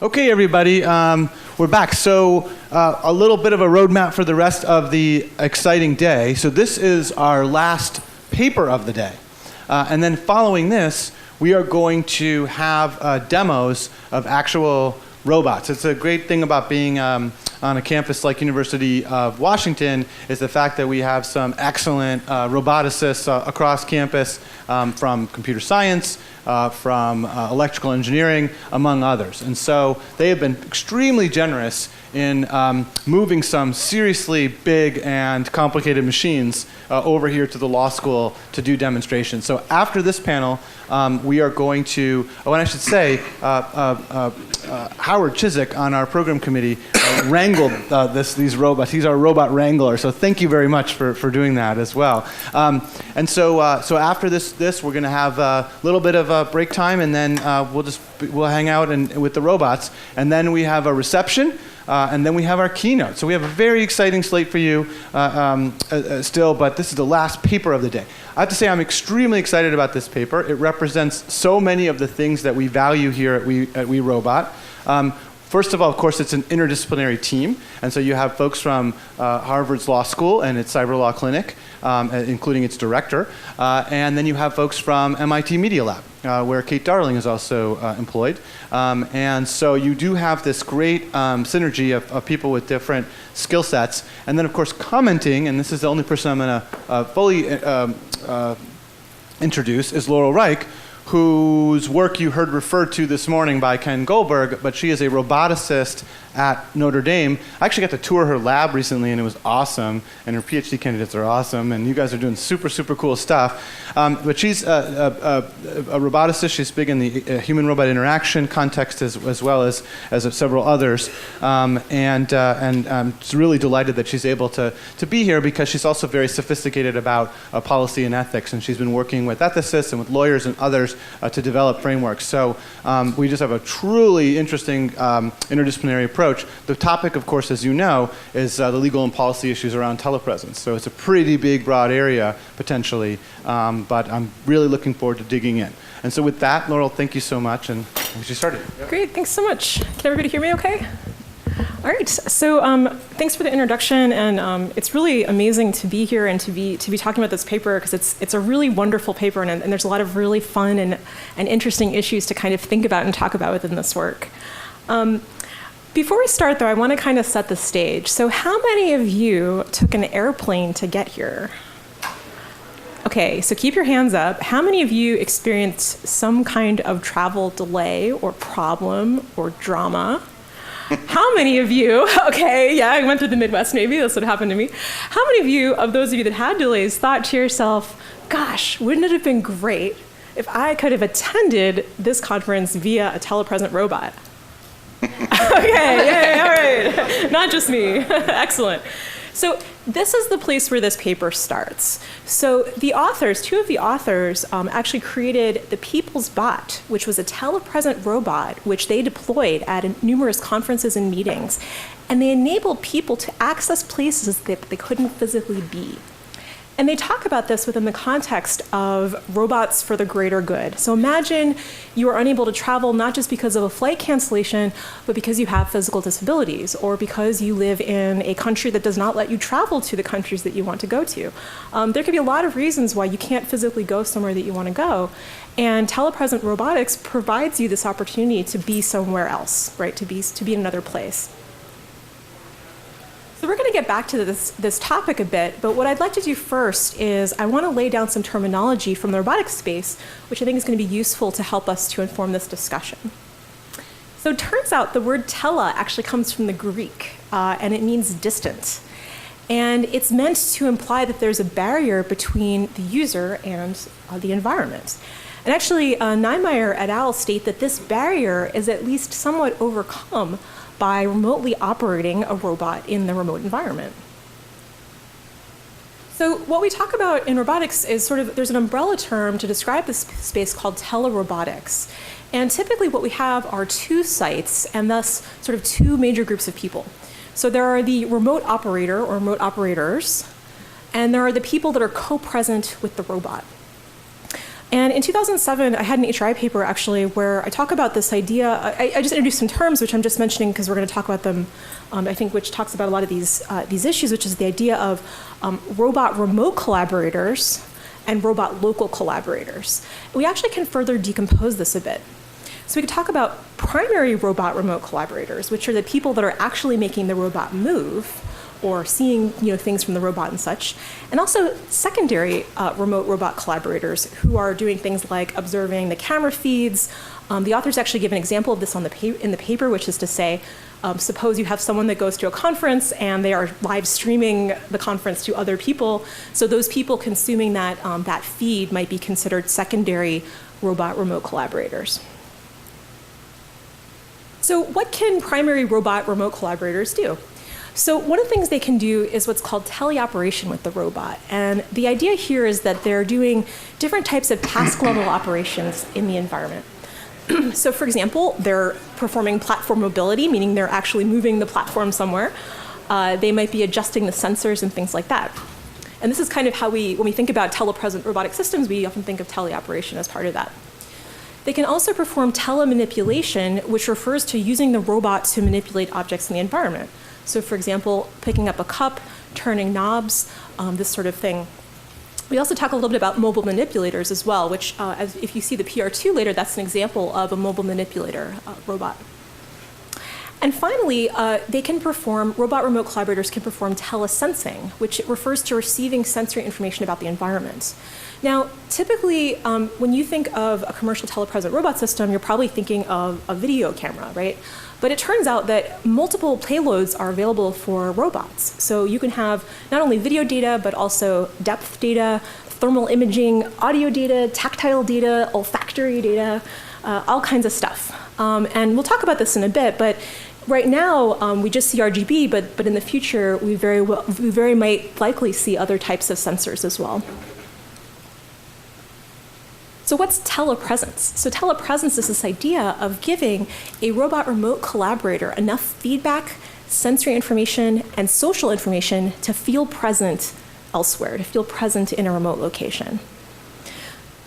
Okay, everybody, we're back. So a little bit of a roadmap for the rest of the exciting day. So this is our last paper of the day. And then following this, we are going to have demos of actual robots. It's a great thing about being on a campus like University of Washington is the fact that we have some excellent roboticists across campus from computer science, from electrical engineering, among others. And so they have been extremely generous in moving some seriously big and complicated machines over here to the law school to do demonstrations. So after this panel, we are going to, oh, and I should say, Howard Chiswick on our program committee wrangled these robots. He's our robot wrangler, so thank you very much for doing that as well. And so after this, we're going to have a little bit of a break time, and then we'll hang out with the robots, and then we have a reception. And then we have our keynote. So we have a very exciting slate for you still, but this is the last paper of the day. I have to say I'm extremely excited about this paper. It represents so many of the things that we value here at WeRobot. First of all, of course, it's an interdisciplinary team. And so you have folks from Harvard's Law School and its Cyber Law Clinic, including its director. And then you have folks from MIT Media Lab, where Kate Darling is also employed. And so you do have this great synergy of people with different skill sets. And then, of course, commenting, and this is the only person I'm going to fully introduce, is Laurel Riek, whose work you heard referred to this morning by Ken Goldberg, but she is a roboticist at Notre Dame. I actually got to tour her lab recently, and it was awesome, and her PhD candidates are awesome, and you guys are doing super, super cool stuff. But she's a roboticist. She's big in the human-robot interaction context as well as several others, and I'm really delighted that she's able to be here because she's also very sophisticated about policy and ethics, and she's been working with ethicists and with lawyers and others to develop frameworks. So we just have a truly interesting interdisciplinary approach. The topic, of course, as you know, is the legal and policy issues around telepresence. So it's a pretty big, broad area, potentially, but I'm really looking forward to digging in. And so with that, Laurel, thank you so much, and we'll get started. Great, thanks so much. Can everybody hear me okay? All right, so thanks for the introduction, and it's really amazing to be here and to be talking about this paper because it's a really wonderful paper, and there's a lot of really fun and interesting issues to kind of think about and talk about within this work. Before we start, though, I want to kind of set the stage. So how many of you took an airplane to get here? Okay, so keep your hands up. How many of you experienced some kind of travel delay or problem or drama? How many of you, okay, yeah, I went through the Midwest Navy, that's what happened to me. How many of you, of those of you that had delays, thought to yourself, gosh, wouldn't it have been great if I could have attended this conference via a telepresent robot? Okay, yay, all right. Not just me. Excellent. So this is the place where this paper starts. So the authors, two of the authors, actually created the People's Bot, which was a telepresent robot, which they deployed at numerous conferences and meetings. And they enabled people to access places that they couldn't physically be. And they talk about this within the context of robots for the greater good. So imagine you are unable to travel not just because of a flight cancellation, but because you have physical disabilities, or because you live in a country that does not let you travel to the countries that you want to go to. There could be a lot of reasons why you can't physically go somewhere that you want to go. And telepresent robotics provides you this opportunity to be somewhere else, right? To be in another place. So we're going to get back to this topic a bit, but what I'd like to do first is I want to lay down some terminology from the robotics space, which I think is going to be useful to help us to inform this discussion. So it turns out the word tele actually comes from the Greek, and it means distant. And it's meant to imply that there's a barrier between the user and the environment. And actually, Niemeyer et al. State that this barrier is at least somewhat overcome by remotely operating a robot in the remote environment. So what we talk about in robotics is there's an umbrella term to describe this space called telerobotics. And typically what we have are two sites and thus sort of two major groups of people. So there are the remote operator or remote operators, and there are the people that are co-present with the robot. And in 2007, I had an HRI paper actually where I talk about this idea. I just introduced some terms, which I'm just mentioning because we're going to talk about them, I think, which talks about a lot of these issues, which is the idea of robot remote collaborators and robot local collaborators. We actually can further decompose this a bit. So we could talk about primary robot remote collaborators, which are the people that are actually making the robot move or seeing things from the robot and such, and also secondary remote robot collaborators who are doing things like observing the camera feeds. The authors actually give an example of this in the paper, which is to say, suppose you have someone that goes to a conference and they are live streaming the conference to other people. So those people consuming that feed might be considered secondary robot remote collaborators. So what can primary robot remote collaborators do? So one of the things they can do is what's called teleoperation with the robot. And the idea here is that they're doing different types of task level operations in the environment. So for example, they're performing platform mobility, meaning they're actually moving the platform somewhere. They might be adjusting the sensors and things like that. And this is kind of how when we think about telepresent robotic systems, we often think of teleoperation as part of that. They can also perform telemanipulation, which refers to using the robot to manipulate objects in the environment. So for example, picking up a cup, turning knobs, this sort of thing. We also talk a little bit about mobile manipulators as well, which if you see the PR2 later, that's an example of a mobile manipulator robot. And finally, robot remote collaborators can perform telesensing, which refers to receiving sensory information about the environment. Now, typically, when you think of a commercial telepresent robot system, you're probably thinking of a video camera, right? But it turns out that multiple payloads are available for robots. So you can have not only video data, but also depth data, thermal imaging, audio data, tactile data, olfactory data, all kinds of stuff. And we'll talk about this in a bit, but right now, we just see RGB, but in the future, we very might likely see other types of sensors as well. So what's telepresence? So telepresence is this idea of giving a robot remote collaborator enough feedback, sensory information, and social information to feel present elsewhere, to feel present in a remote location.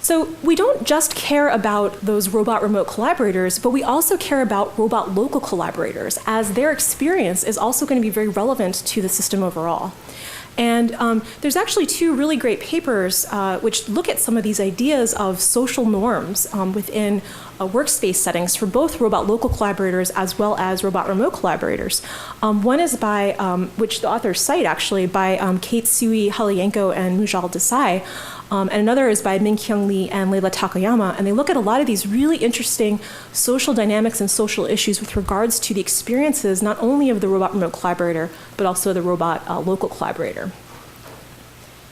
So we don't just care about those robot remote collaborators, but we also care about robot local collaborators, as their experience is also going to be very relevant to the system overall. And there's actually two really great papers which look at some of these ideas of social norms within workspace settings for both robot local collaborators as well as robot remote collaborators. One is by, which the authors cite actually, by Kate Sui Halienko and Mujal Desai. And another is by Min-Kyung Lee and Leila Takayama. And they look at a lot of these really interesting social dynamics and social issues with regards to the experiences not only of the robot remote collaborator, but also the robot local collaborator.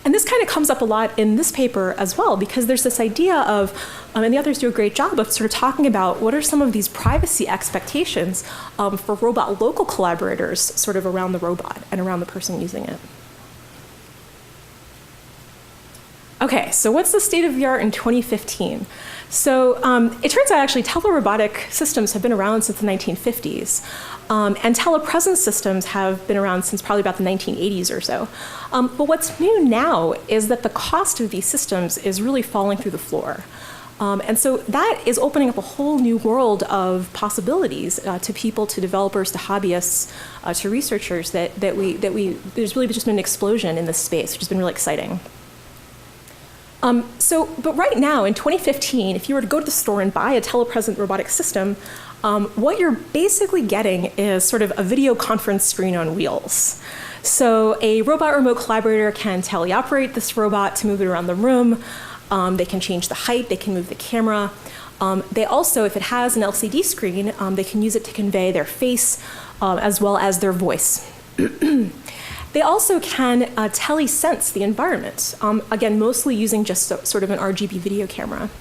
And this kind of comes up a lot in this paper as well, because there's this idea of, and the authors do a great job of sort of talking about what are some of these privacy expectations for robot local collaborators sort of around the robot and around the person using it. Okay, so what's the state of the art in 2015? So it turns out actually telerobotic systems have been around since the 1950s. And telepresence systems have been around since probably about the 1980s or so. But what's new now is that the cost of these systems is really falling through the floor. And so that is opening up a whole new world of possibilities to people, to developers, to hobbyists, to researchers there's really just been an explosion in this space, which has been really exciting. But right now, in 2015, if you were to go to the store and buy a telepresent robotic system, what you're basically getting is sort of a video conference screen on wheels. So a robot remote collaborator can teleoperate this robot to move it around the room. They can change the height, they can move the camera. They also, if it has an LCD screen, they can use it to convey their face as well as their voice. They also can telesense the environment, again, mostly using just sort of an RGB video camera.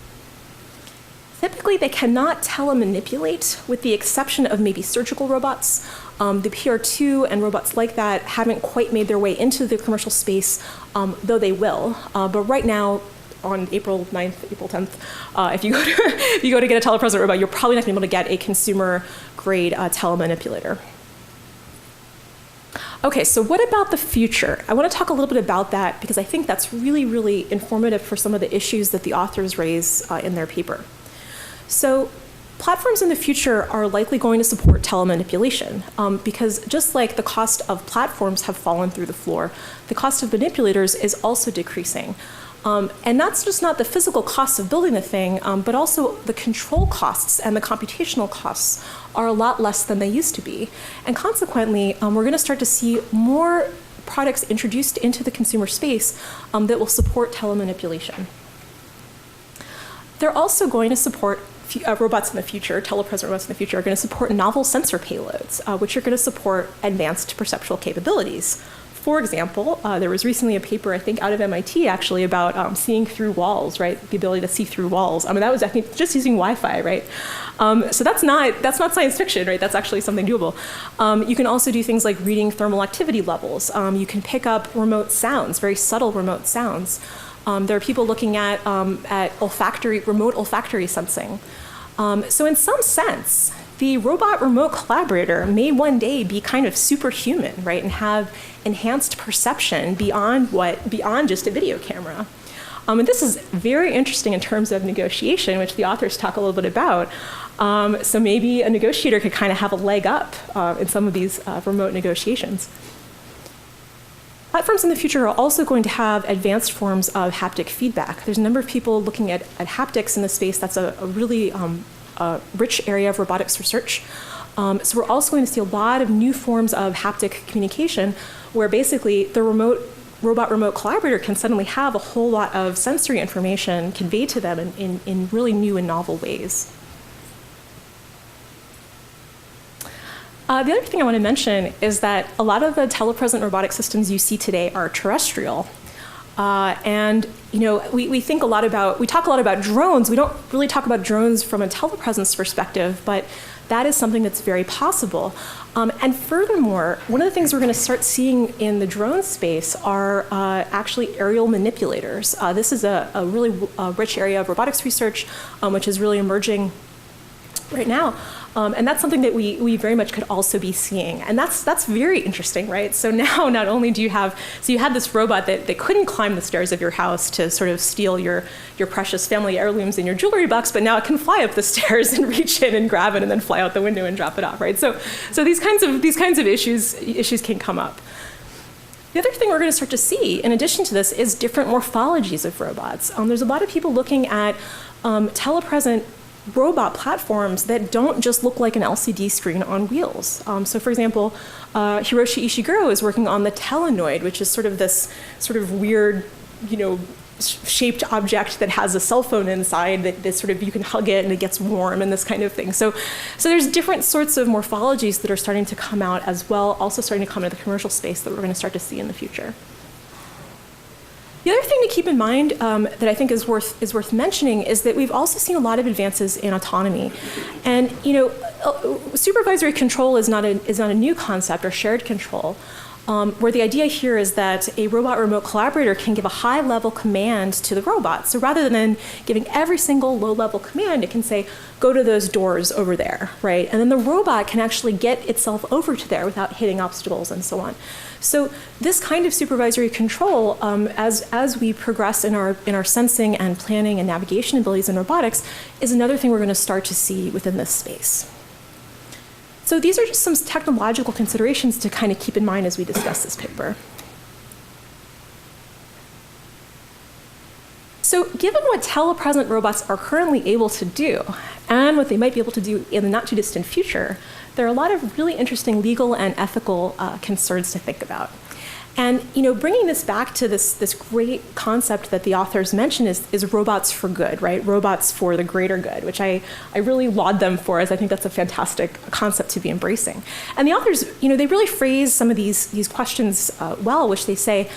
Typically, they cannot telemanipulate, with the exception of maybe surgical robots. The PR2 and robots like that haven't quite made their way into the commercial space, though they will. But right now, on April 9th, April 10th, if you go to get a telepresent robot, you're probably not going to be able to get a consumer-grade telemanipulator. Okay, so what about the future? I want to talk a little bit about that because I think that's really, really informative for some of the issues that the authors raise in their paper. So platforms in the future are likely going to support telemanipulation because just like the cost of platforms have fallen through the floor, the cost of manipulators is also decreasing. And that's just not the physical costs of building the thing, but also the control costs and the computational costs are a lot less than they used to be. And consequently, we're going to start to see more products introduced into the consumer space that will support telemanipulation. They're also going to support robots in the future, telepresent robots in the future, are going to support novel sensor payloads, which are going to support advanced perceptual capabilities. For example, there was recently a paper, I think, out of MIT actually about seeing through walls, right? The ability to see through walls. I mean, that was, I think, just using Wi-Fi, right? So that's not science fiction, right? That's actually something doable. You can also do things like reading thermal activity levels. You can pick up remote sounds, very subtle remote sounds. There are people looking at remote olfactory sensing. So in some sense, the robot remote collaborator may one day be kind of superhuman, right, and have enhanced perception beyond just a video camera. And this is very interesting in terms of negotiation, which the authors talk a little bit about. So maybe a negotiator could kind of have a leg up in some of these remote negotiations. Platforms in the future are also going to have advanced forms of haptic feedback. There's a number of people looking at haptics in the space. That's a really rich area of robotics research. So we're also going to see a lot of new forms of haptic communication where basically the robot remote collaborator can suddenly have a whole lot of sensory information conveyed to them in really new and novel ways. The other thing I want to mention is that a lot of the telepresent robotic systems you see today are terrestrial. And we talk a lot about drones. We don't really talk about drones from a telepresence perspective, but that is something that's very possible. And furthermore, one of the things we're going to start seeing in the drone space are actually aerial manipulators. This is a really rich area of robotics research, which is really emerging right now. And that's something that we very much could also be seeing. And that's very interesting, right? So now not only do you had this robot that couldn't climb the stairs of your house to sort of steal your precious family heirlooms in your jewelry box, but now it can fly up the stairs and reach in and grab it and then fly out the window and drop it off, right? So these kinds of issues can come up. The other thing we're going to start to see, in addition to this, is different morphologies of robots. There's a lot of people looking at telepresent robot platforms that don't just look like an LCD screen on wheels. So for example, Hiroshi Ishiguro is working on the Telenoid, which is sort of this sort of weird, shaped object that has a cell phone inside that sort of you can hug it and it gets warm and this kind of thing. So there's different sorts of morphologies that are starting to come out as well, also starting to come into the commercial space that we're going to start to see in the future. The other thing to keep in mind that I think is worth mentioning is that we've also seen a lot of advances in autonomy, and supervisory control is not a new concept, or shared control, where the idea here is that a robot remote collaborator can give a high-level command to the robot. So rather than giving every single low-level command, it can say, "Go to those doors over there," right? And then the robot can actually get itself over to there without hitting obstacles and so on. So this kind of supervisory control, as we progress in our sensing and planning and navigation abilities in robotics, is another thing we're going to start to see within this space. So these are just some technological considerations to kind of keep in mind as we discuss this paper. So given what telepresent robots are currently able to do, and what they might be able to do in the not too distant future, there are a lot of really interesting legal and ethical concerns to think about. And bringing this back to this great concept that the authors mention is robots for good, right? Robots for the greater good, which I really laud them for, as I think that's a fantastic concept to be embracing. And the authors, they really phrase some of these questions well, which they say,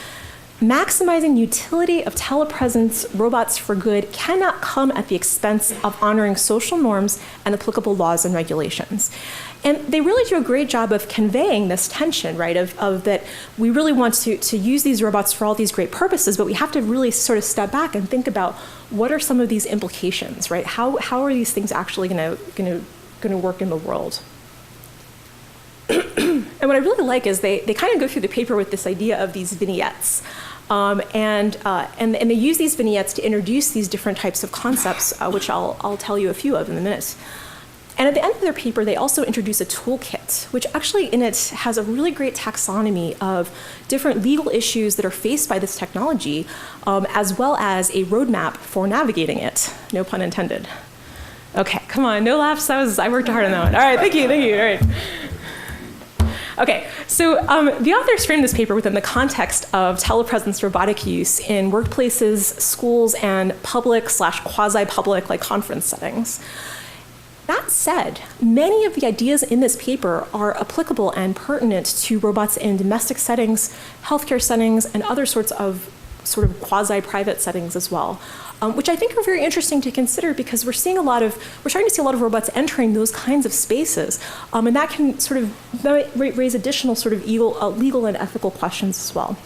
maximizing utility of telepresence robots for good cannot come at the expense of honoring social norms and applicable laws and regulations. And they really do a great job of conveying this tension, right, of that we really want to use these robots for all these great purposes, but we have to really sort of step back and think about what are some of these implications, right? How are these things actually going to work in the world? And what I really like is they kind of go through the paper with this idea of these vignettes. And they use these vignettes to introduce these different types of concepts, which I'll tell you a few of in a minute. And at the end of their paper, they also introduce a toolkit, which actually in it has a really great taxonomy of different legal issues that are faced by this technology, as well as a roadmap for navigating it. No pun intended. Okay, come on, no laughs. I worked hard on that one. All right, thank you. All right. Okay, so the authors framed this paper within the context of telepresence robotic use in workplaces, schools, and public/quasi-public like conference settings. That said, many of the ideas in this paper are applicable and pertinent to robots in domestic settings, healthcare settings, and other sorts of quasi-private settings as well, which I think are very interesting to consider because we're starting to see a lot of robots entering those kinds of spaces, and that can raise additional legal and ethical questions as well.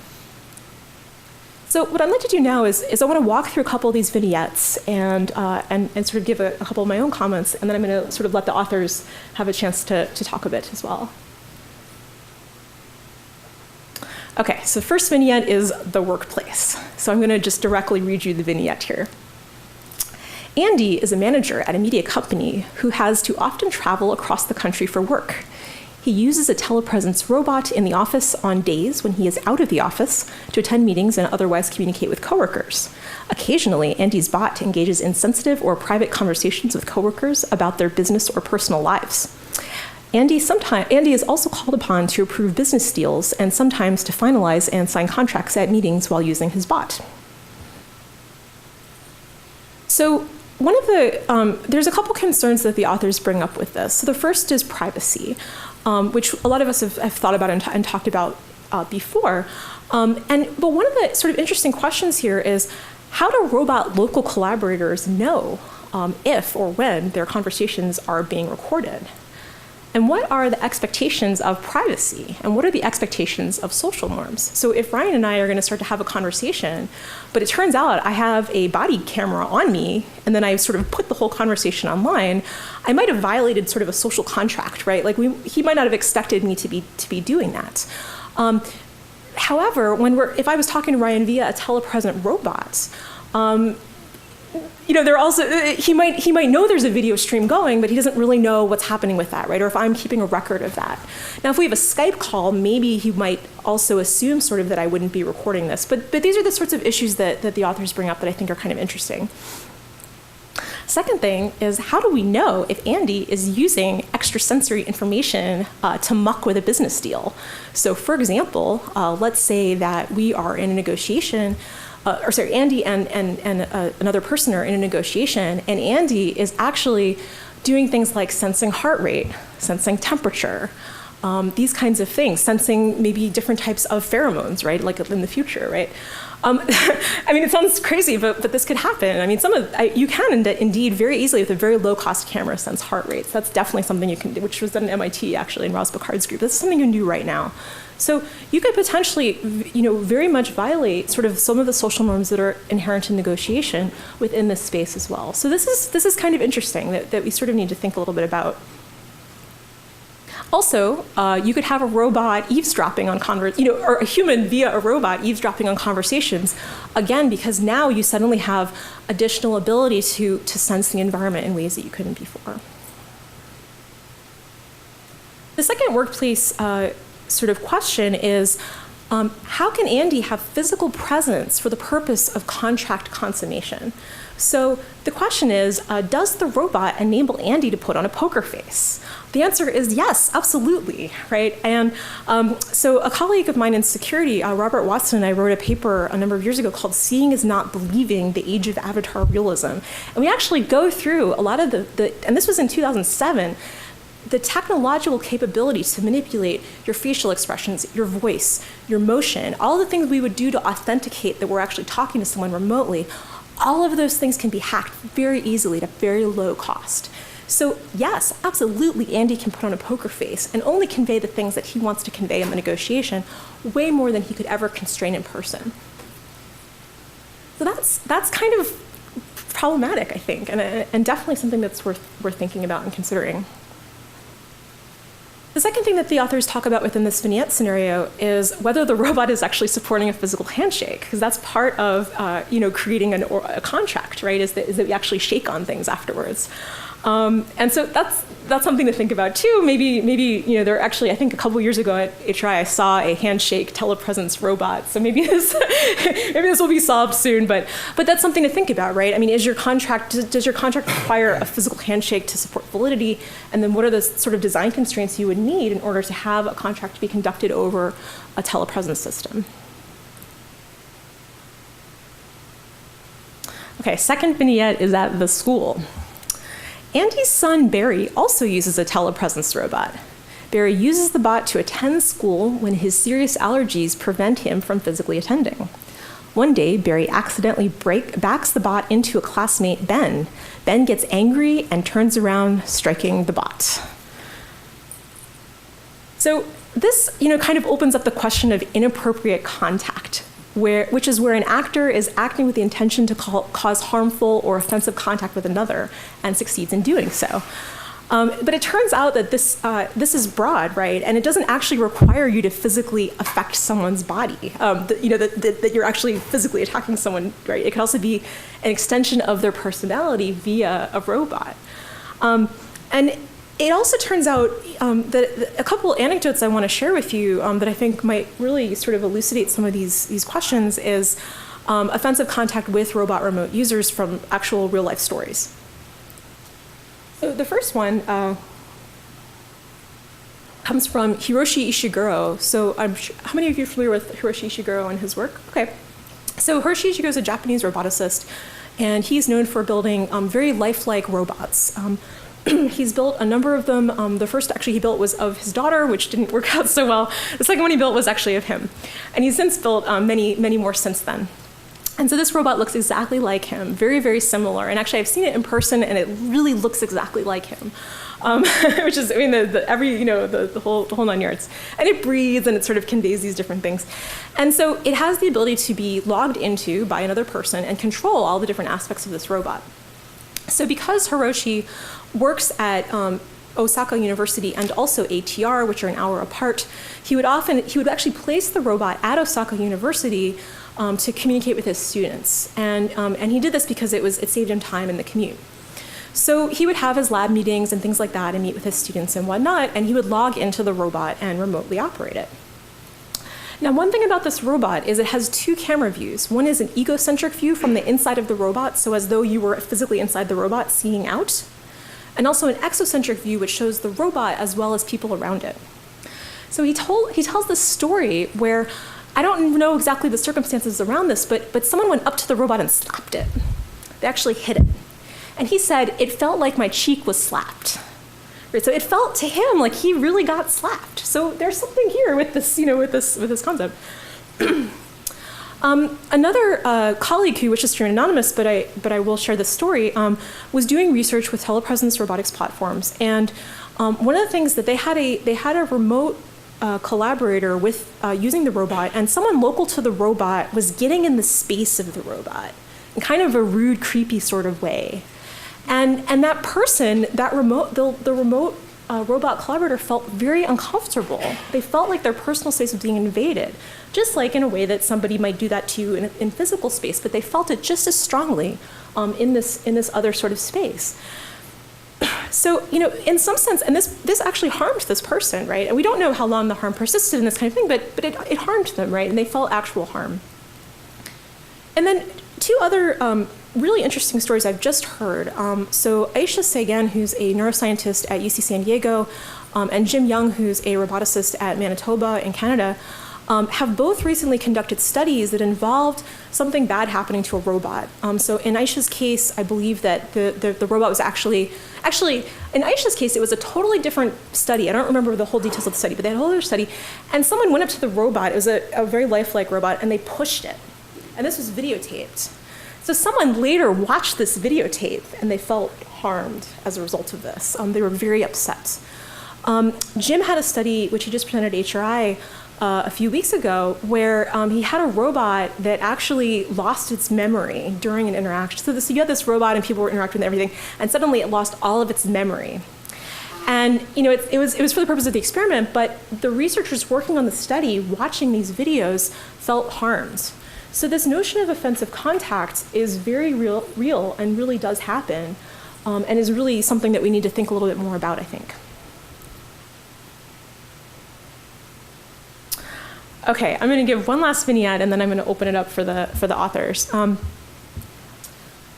So what I'd like to do now is I want to walk through a couple of these vignettes and sort of give a couple of my own comments, and then I'm going to sort of let the authors have a chance to talk a bit as well. Okay, so first vignette is the workplace. So I'm going to just directly read you the vignette here. Andy is a manager at a media company who has to often travel across the country for work. He uses a telepresence robot in the office on days when he is out of the office to attend meetings and otherwise communicate with coworkers. Occasionally, Andy's bot engages in sensitive or private conversations with coworkers about their business or personal lives. Andy is also called upon to approve business deals and sometimes to finalize and sign contracts at meetings while using his bot. So there's a couple concerns that the authors bring up with this. So the first is privacy, which a lot of us have thought about and talked about before. But one of the sort of interesting questions here is, how do robot local collaborators know if or when their conversations are being recorded? And what are the expectations of privacy? And what are the expectations of social norms? So if Ryan and I are going to start to have a conversation, but it turns out I have a body camera on me, and then I sort of put the whole conversation online, I might have violated sort of a social contract, right? Like he might not have expected me to be doing that. However, if I was talking to Ryan via a telepresent robot, he might know there's a video stream going, but he doesn't really know what's happening with that, right? Or if I'm keeping a record of that. Now, if we have a Skype call, maybe he might also assume sort of that I wouldn't be recording this. But these are the sorts of issues that the authors bring up that I think are kind of interesting. Second thing is, how do we know if Andy is using extrasensory information to muck with a business deal? So for example, let's say that we are in a negotiation, Andy and another person are in a negotiation, and Andy is actually doing things like sensing heart rate, sensing temperature, these kinds of things, sensing maybe different types of pheromones, right, like in the future, right? I mean, it sounds crazy, but this could happen. I mean, you can indeed very easily with a very low-cost camera sense heart rates. That's definitely something you can do, which was done at MIT actually in Ross Bacard's group. This is something you can do right now. So you could potentially, very much violate sort of some of the social norms that are inherent in negotiation within this space as well. So this is kind of interesting that we sort of need to think a little bit about. Also, you could have a robot eavesdropping on or a human via a robot eavesdropping on conversations, again, because now you suddenly have additional ability to sense the environment in ways that you couldn't before. The second workplace sort of question is, how can Andy have physical presence for the purpose of contract consummation? So the question is, does the robot enable Andy to put on a poker face? The answer is yes, absolutely, right? And so a colleague of mine in security, Robert Watson, and I wrote a paper a number of years ago called Seeing is Not Believing, the Age of Avatar Realism. And we actually go through a lot of and this was in 2007, the technological capability to manipulate your facial expressions, your voice, your motion, all the things we would do to authenticate that we're actually talking to someone remotely, all of those things can be hacked very easily at a very low cost. So yes, absolutely, Andy can put on a poker face and only convey the things that he wants to convey in the negotiation, way more than he could ever constrain in person. So that's kind of problematic, I think, and definitely something that's worth thinking about and considering. The second thing that the authors talk about within this vignette scenario is whether the robot is actually supporting a physical handshake, because that's part of creating a contract, right? Is that we actually shake on things afterwards, and so that's something to think about too. Maybe there actually, I think a couple years ago at HRI I saw a handshake telepresence robot. So maybe this will be solved soon. But that's something to think about, right? I mean, does your contract require a physical handshake to support validity? And then what are the sort of design constraints you would need in order to have a contract to be conducted over a telepresence system? Okay, second vignette is at the school. Andy's son, Barry, also uses a telepresence robot. Barry uses the bot to attend school when his serious allergies prevent him from physically attending. One day, Barry accidentally backs the bot into a classmate, Ben. Ben gets angry and turns around, striking the bot. So this, kind of opens up the question of inappropriate contact, which is where an actor is acting with the intention to cause harmful or offensive contact with another and succeeds in doing so. But it turns out that this is broad, right? And it doesn't actually require you to physically affect someone's body, that you're actually physically attacking someone, right? It can also be an extension of their personality via a robot. And it also turns out that a couple anecdotes I want to share with you that I think might really sort of elucidate some of these questions is offensive contact with robot remote users from actual real life stories. So the first one comes from Hiroshi Ishiguro. So how many of you are familiar with Hiroshi Ishiguro and his work? Okay. So Hiroshi Ishiguro is a Japanese roboticist, and he's known for building very lifelike robots. He's built a number of them. The first actually he built was of his daughter, which didn't work out so well. The second one he built was actually of him. And he's since built many more since then. And so this robot looks exactly like him, very, very similar. And actually I've seen it in person and it really looks exactly like him. Which is, I mean, the whole 9 yards. And it breathes and it sort of conveys these different things. And so it has the ability to be logged into by another person and control all the different aspects of this robot. So because Hiroshi works at Osaka University and also ATR, which are an hour apart, he would actually place the robot at Osaka University to communicate with his students. And he did this because it saved him time in the commute. So he would have his lab meetings and things like that and meet with his students and whatnot, and he would log into the robot and remotely operate it. Now, one thing about this robot is it has two camera views. One is an egocentric view from the inside of the robot, so as though you were physically inside the robot seeing out, and also an exocentric view which shows the robot as well as people around it. So he tells this story where, I don't know exactly the circumstances around this, but someone went up to the robot and slapped it. They actually hit it. And he said, it felt like my cheek was slapped. Right, so it felt to him like he really got slapped. So there's something here with this, with this concept. Another colleague who wishes to remain anonymous, but I will share this story, was doing research with telepresence robotics platforms, and one of the things that they had a remote collaborator with using the robot, and someone local to the robot was getting in the space of the robot in kind of a rude, creepy sort of way. And that person, the remote robot collaborator felt very uncomfortable. They felt like their personal space was being invaded, just like in a way that somebody might do that to you in physical space, but they felt it just as strongly in this other sort of space. So, in some sense, and this actually harmed this person, right? And we don't know how long the harm persisted in this kind of thing, but it harmed them, right? And they felt actual harm. And then two other really interesting stories I've just heard. So Aisha Sagan, who's a neuroscientist at UC San Diego, and Jim Young, who's a roboticist at Manitoba in Canada, have both recently conducted studies that involved something bad happening to a robot. So in Aisha's case, I believe that the robot was actually, in Aisha's case, it was a totally different study. I don't remember the whole details of the study, but they had a whole other study. And someone went up to the robot, it was a very lifelike robot, and they pushed it. And this was videotaped. So someone later watched this videotape and they felt harmed as a result of this. They were very upset. Jim had a study, which he just presented at HRI a few weeks ago, where he had a robot that actually lost its memory during an interaction. So you had this robot and people were interacting with everything, and suddenly it lost all of its memory. And it was for the purpose of the experiment, but the researchers working on the study, watching these videos, felt harmed. So this notion of offensive contact is very real and really does happen, and is really something that we need to think a little bit more about, I think. Okay, I'm going to give one last vignette, and then I'm going to open it up for the authors.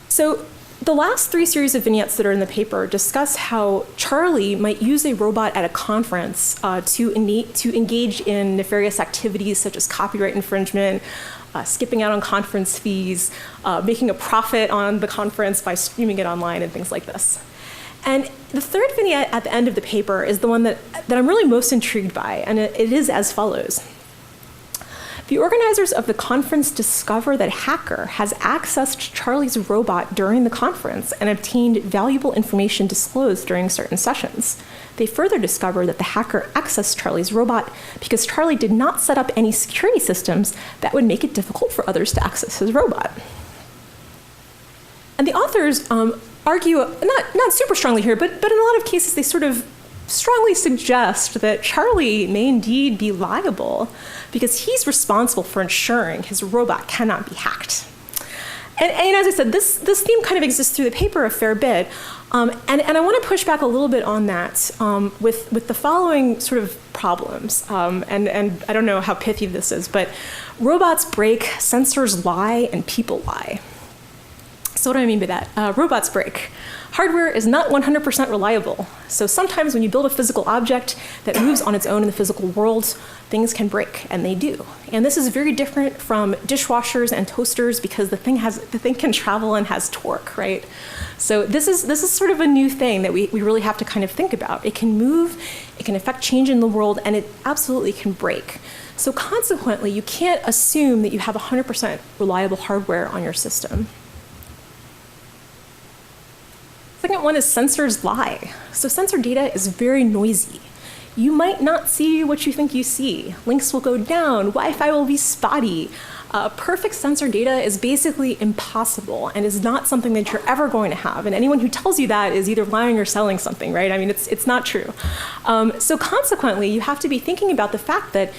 So the last 3 series of vignettes that are in the paper discuss how Charlie might use a robot at a conference to engage in nefarious activities such as copyright infringement, skipping out on conference fees, making a profit on the conference by streaming it online and things like this. And the third vignette at the end of the paper is the one that I'm really most intrigued by, and it is as follows. The organizers of the conference discover that a hacker has accessed Charlie's robot during the conference and obtained valuable information disclosed during certain sessions. They further discover that the hacker accessed Charlie's robot because Charlie did not set up any security systems that would make it difficult for others to access his robot. And the authors argue, not super strongly here, but in a lot of cases they sort of strongly suggest that Charlie may indeed be liable because he's responsible for ensuring his robot cannot be hacked. And as I said, this theme kind of exists through the paper a fair bit. And I want to push back a little bit on that with the following sort of problems. And I don't know how pithy this is, but robots break, sensors lie, and people lie. So what do I mean by that? Robots break. Hardware is not 100% reliable. So sometimes when you build a physical object that moves on its own in the physical world, things can break, and they do. And this is very different from dishwashers and toasters because the thing can travel and has torque, right? So this is sort of a new thing that we really have to kind of think about. It can move, it can affect change in the world, and it absolutely can break. So consequently, you can't assume that you have 100% reliable hardware on your system. Second one is sensors lie. So sensor data is very noisy. You might not see what you think you see. Links will go down, Wi-Fi will be spotty. Perfect sensor data is basically impossible and is not something that you're ever going to have. And anyone who tells you that is either lying or selling something, right? I mean, it's not true. So consequently, you have to be thinking about the fact that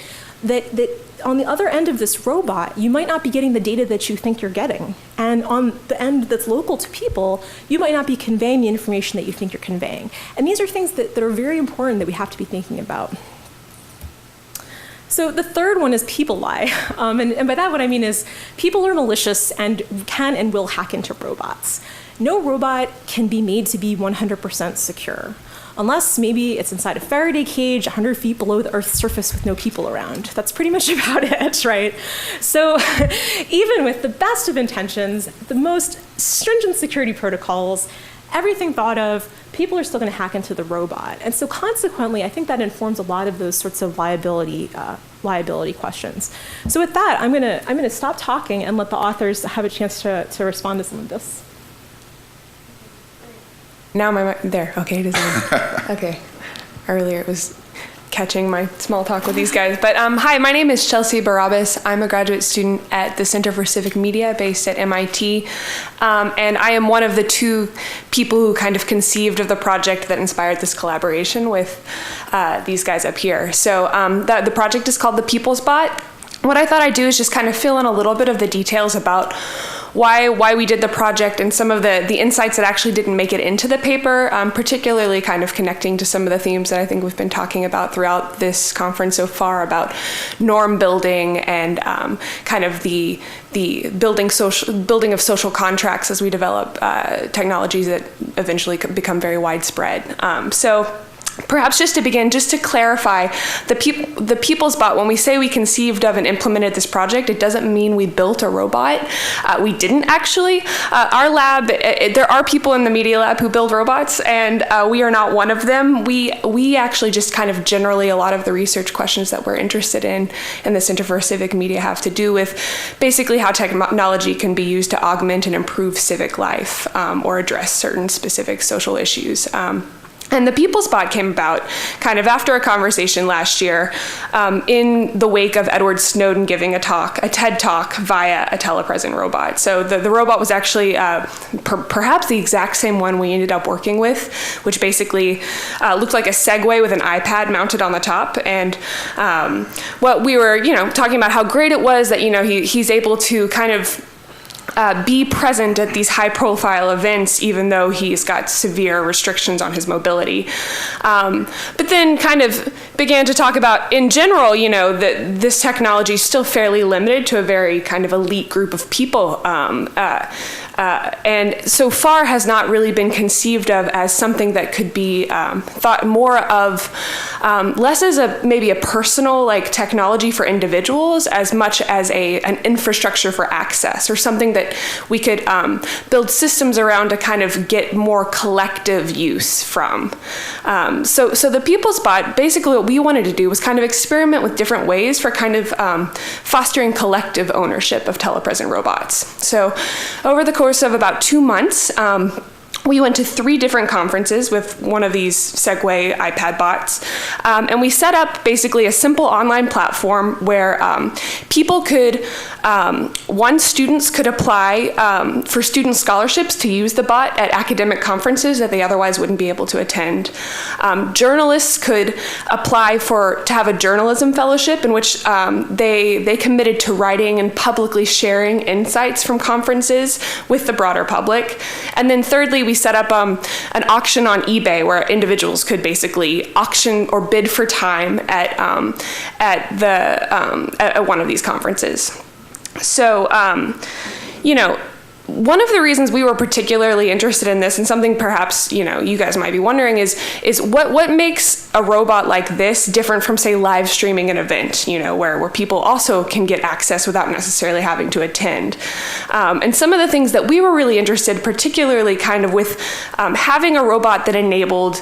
on the other end of this robot, you might not be getting the data that you think you're getting. And on the end that's local to people, you might not be conveying the information that you think you're conveying. And these are things that are very important that we have to be thinking about. So the third one is people lie. And by that what I mean is people are malicious and can and will hack into robots. No robot can be made to be 100% secure, unless maybe it's inside a Faraday cage 100 feet below the Earth's surface with no people around. That's pretty much about it, right? So even with the best of intentions, the most stringent security protocols, everything thought of, people are still going to hack into the robot. And so consequently, I think that informs a lot of those sorts of liability questions. So with that, I'm going to stop talking and let the authors have a chance to respond to some of this. Now there. Okay, it is on. Okay. Earlier it was catching my small talk with these guys. But hi, my name is Chelsea Barabas. I'm a graduate student at the Center for Civic Media based at MIT. And I am one of the 2 people who kind of conceived of the project that inspired this collaboration with these guys up here. So the project is called the People's Bot. What I thought I'd do is just kind of fill in a little bit of the details about why we did the project and some of the insights that actually didn't make it into the paper, particularly kind of connecting to some of the themes that I think we've been talking about throughout this conference so far about norm building and kind of the building of social contracts as we develop technologies that eventually become very widespread. So perhaps just to begin, just to clarify, the People's Bot, when we say we conceived of and implemented this project, it doesn't mean we built a robot. We didn't actually. Our lab, there are people in the media lab who build robots, and we are not one of them. We actually just kind of generally, a lot of the research questions that we're interested in the Center for Civic Media have to do with basically how technology can be used to augment and improve civic life or address certain specific social issues. And the People's Bot came about kind of after a conversation last year in the wake of Edward Snowden giving a TED Talk via a telepresent robot. So the robot was actually perhaps the exact same one we ended up working with, which basically looked like a Segway with an iPad mounted on the top. And what we were, talking about how great it was that, he's able to kind of be present at these high-profile events, even though he's got severe restrictions on his mobility. But then kind of began to talk about, in general, that this technology is still fairly limited to a very kind of elite group of people. And so far has not really been conceived of as something that could be thought more of less as maybe a personal technology for individuals as much as an infrastructure for access, or something that we could build systems around to kind of get more collective use from. So the People's Bot, basically what we wanted to do was kind of experiment with different ways for kind of fostering collective ownership of telepresent robots. So over the course of about 2 months, we went to 3 different conferences with one of these Segway iPad bots, and we set up basically a simple online platform where people could, students could apply for student scholarships to use the bot at academic conferences that they otherwise wouldn't be able to attend. Journalists could apply to have a journalism fellowship in which they committed to writing and publicly sharing insights from conferences with the broader public. And then thirdly, we set up an auction on eBay where individuals could basically auction or bid for time at one of these conferences. So, one of the reasons we were particularly interested in this, and something perhaps you guys might be wondering, is what makes a robot like this different from, say, live streaming an event, where people also can get access without necessarily having to attend. And some of the things that we were really interested, particularly kind of with having a robot that enabled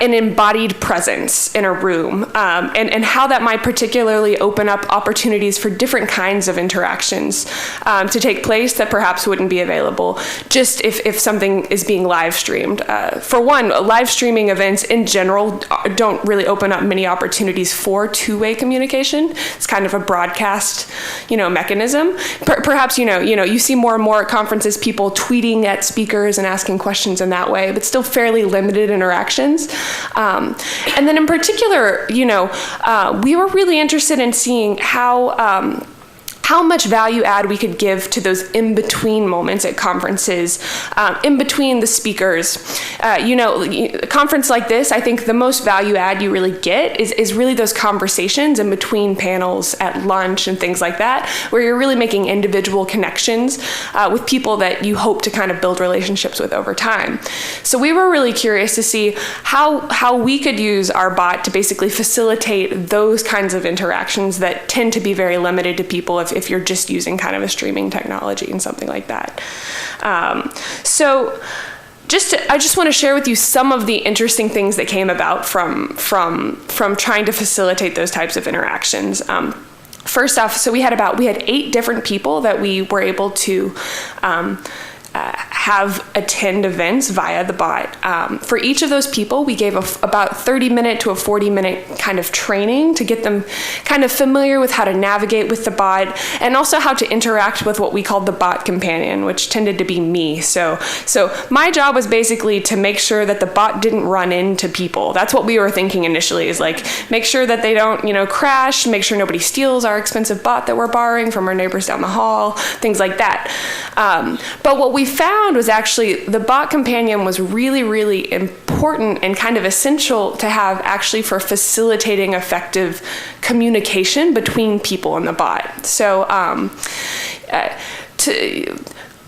an embodied presence in a room, and how that might particularly open up opportunities for different kinds of interactions to take place that perhaps wouldn't be available just if something is being live streamed. For one, live streaming events in general don't really open up many opportunities for two-way communication. It's kind of a broadcast, mechanism. Perhaps, you see more and more at conferences people tweeting at speakers and asking questions in that way, but still fairly limited interactions. And then in particular, we were really interested in seeing how much value add we could give to those in-between moments at conferences, in between the speakers. A conference like this, I think the most value add you really get is really those conversations in between panels at lunch and things like that, where you're really making individual connections with people that you hope to kind of build relationships with over time. So we were really curious to see how we could use our bot to basically facilitate those kinds of interactions that tend to be very limited to people if you're just using kind of a streaming technology and something like that. I just want to share with you some of the interesting things that came about from trying to facilitate those types of interactions. First off, so we had 8 different people that we were able to have attend events via the bot. For each of those people, we gave about 30-minute to a 40-minute kind of training to get them kind of familiar with how to navigate with the bot, and also how to interact with what we called the bot companion, which tended to be me. So my job was basically to make sure that the bot didn't run into people. That's what we were thinking initially, is make sure that they don't, crash, make sure nobody steals our expensive bot that we're borrowing from our neighbors down the hall, things like that. But what we found was actually the bot companion was really, really important and kind of essential to have actually for facilitating effective communication between people and the bot. So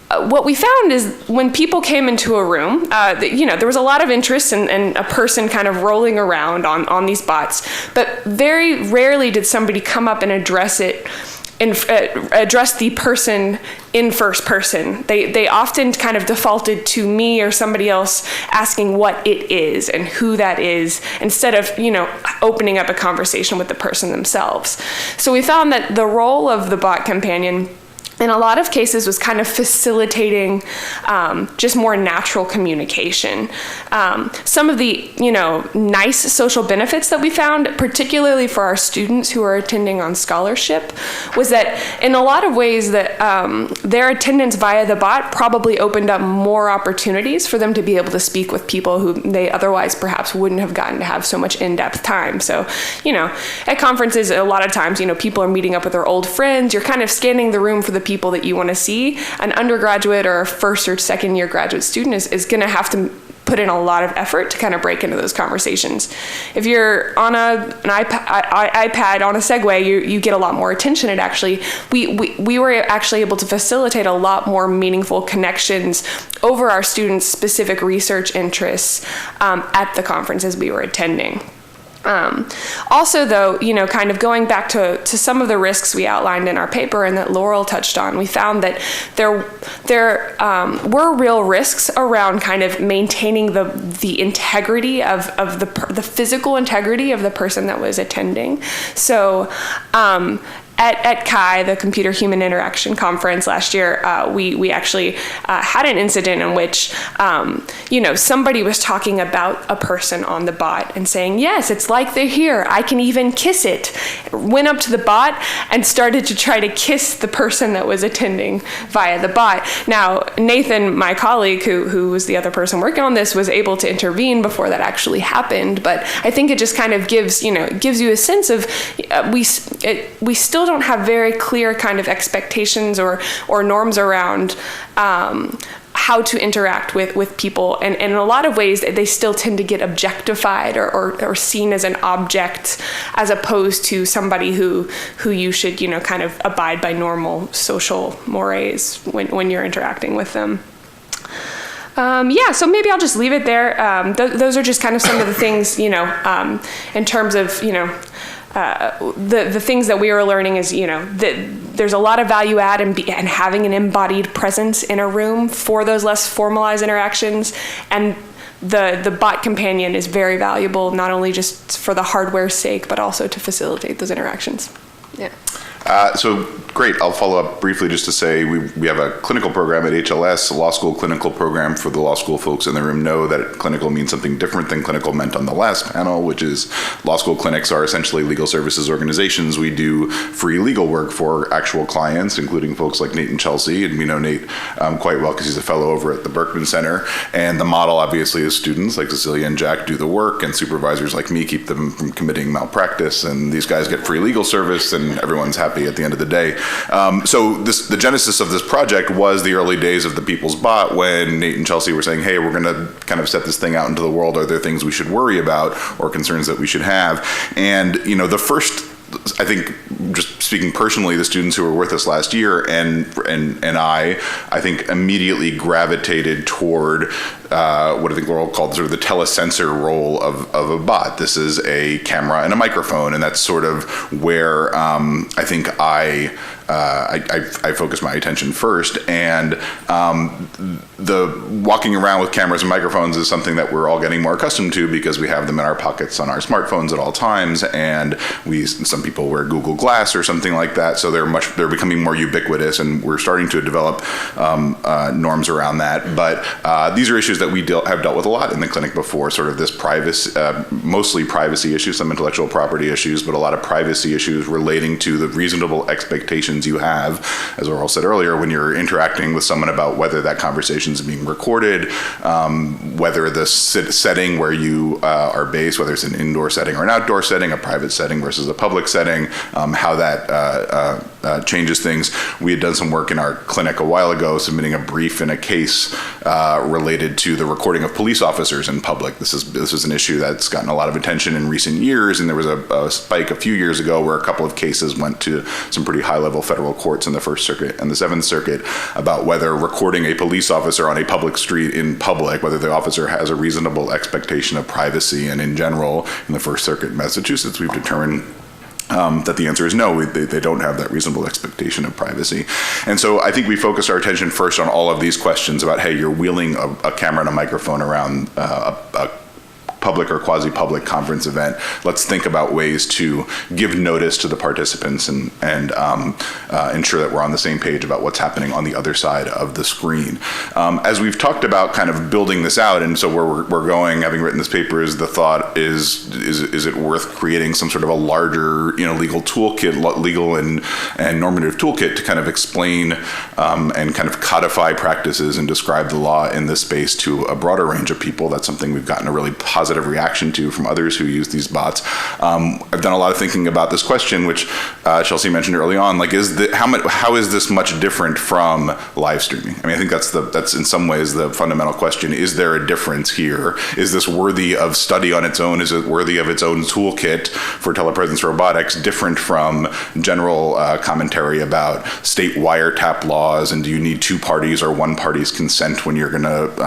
what we found is when people came into a room, there was a lot of interest in a person kind of rolling around on these bots, but very rarely did somebody come up and address the person in first person. They often kind of defaulted to me or somebody else asking what it is and who that is, instead of, opening up a conversation with the person themselves. So we found that the role of the bot companion in a lot of cases was kind of facilitating just more natural communication. Some of the, nice social benefits that we found, particularly for our students who are attending on scholarship, was that in a lot of ways that their attendance via the bot probably opened up more opportunities for them to be able to speak with people who they otherwise perhaps wouldn't have gotten to have so much in-depth time. So, at conferences, a lot of times, people are meeting up with their old friends. You're kind of scanning the room for the people that you want to see. An undergraduate or a first or second year graduate student is going to have to put in a lot of effort to kind of break into those conversations. If you're on an iPad on a Segway, you get a lot more attention. We were actually able to facilitate a lot more meaningful connections over our students' specific research interests at the conferences we were attending. Also, though, kind of going back to some of the risks we outlined in our paper and that Laurel touched on, we found that there were real risks around kind of maintaining the integrity of the physical integrity of the person that was attending. So, at CHI, the Computer Human Interaction Conference last year, we actually had an incident in which, somebody was talking about a person on the bot and saying, yes, it's like they're here. I can even kiss it. Went up to the bot and started to try to kiss the person that was attending via the bot. Now, Nathan, my colleague, who was the other person working on this, was able to intervene before that actually happened. But I think it just kind of gives you a sense of we still don't have very clear kind of expectations or norms around how to interact with people, and in a lot of ways they still tend to get objectified or seen as an object as opposed to somebody who you should kind of abide by normal social mores when you're interacting with them. So maybe I'll just leave it there. Those are just kind of some of the things in terms of the things that we were learning is, that there's a lot of value add and having an embodied presence in a room for those less formalized interactions. And the bot companion is very valuable, not only just for the hardware's sake, but also to facilitate those interactions. Yeah. So great. I'll follow up briefly just to say we have a clinical program at HLS, a law school clinical program. For the law school folks in the room know that clinical means something different than clinical meant on the last panel, which is law school clinics are essentially legal services organizations. We do free legal work for actual clients, including folks like Nate and Chelsea. And we know Nate quite well because he's a fellow over at the Berkman Center. And the model obviously is students like Cecillia and Jack do the work, and supervisors like me keep them from committing malpractice. And these guys get free legal service, and everyone's happy at the end of the day. So the genesis of this project was the early days of the People's Bot, when Nate and Chelsea were saying, hey, we're going to kind of set this thing out into the world. Are there things we should worry about or concerns that we should have? And, the first, I think, just speaking personally, the students who were with us last year and I think immediately gravitated toward what I think Laurel called sort of the telesensor role of a bot. This is a camera and a microphone, and that's sort of where I think I focus my attention first. And the walking around with cameras and microphones is something that we're all getting more accustomed to because we have them in our pockets on our smartphones at all times, and some people wear Google Glass or something like that, so they're becoming more ubiquitous, and we're starting to develop norms around that. But these are issues that we have dealt with a lot in the clinic before, sort of this privacy, mostly privacy issues, some intellectual property issues, but a lot of privacy issues relating to the reasonable expectations you have, as Laurel said earlier, when you're interacting with someone about whether that conversation is being recorded, whether the setting where you are based, whether it's an indoor setting or an outdoor setting, a private setting versus a public setting, how that changes things. We had done some work in our clinic a while ago, submitting a brief in a case related to the recording of police officers in public. This is an issue that's gotten a lot of attention in recent years, and there was a spike a few years ago where a couple of cases went to some pretty high-level federal courts in the First Circuit and the Seventh Circuit about whether recording a police officer on a public street in public, whether the officer has a reasonable expectation of privacy. And in general, in the First Circuit in Massachusetts, we've determined that the answer is no, they don't have that reasonable expectation of privacy. And so I think we focused our attention first on all of these questions about, hey, you're wheeling a camera and a microphone around a public or quasi-public conference event, let's think about ways to give notice to the participants and ensure that we're on the same page about what's happening on the other side of the screen. As we've talked about kind of building this out, and so where we're going, having written this paper, is the thought is it worth creating some sort of a larger, legal toolkit, legal and normative toolkit to kind of explain and kind of codify practices and describe the law in this space to a broader range of people. That's something we've gotten a really positive reaction to from others who use these bots. I've done a lot of thinking about this question, which Chelsea mentioned early on. Like, how is this much different from live streaming? I mean, I think that's in some ways the fundamental question. Is there a difference here? Is this worthy of study on its own? Is it worthy of its own toolkit for telepresence robotics, different from general commentary about state wiretap laws, and do you need two parties or one party's consent when you're going to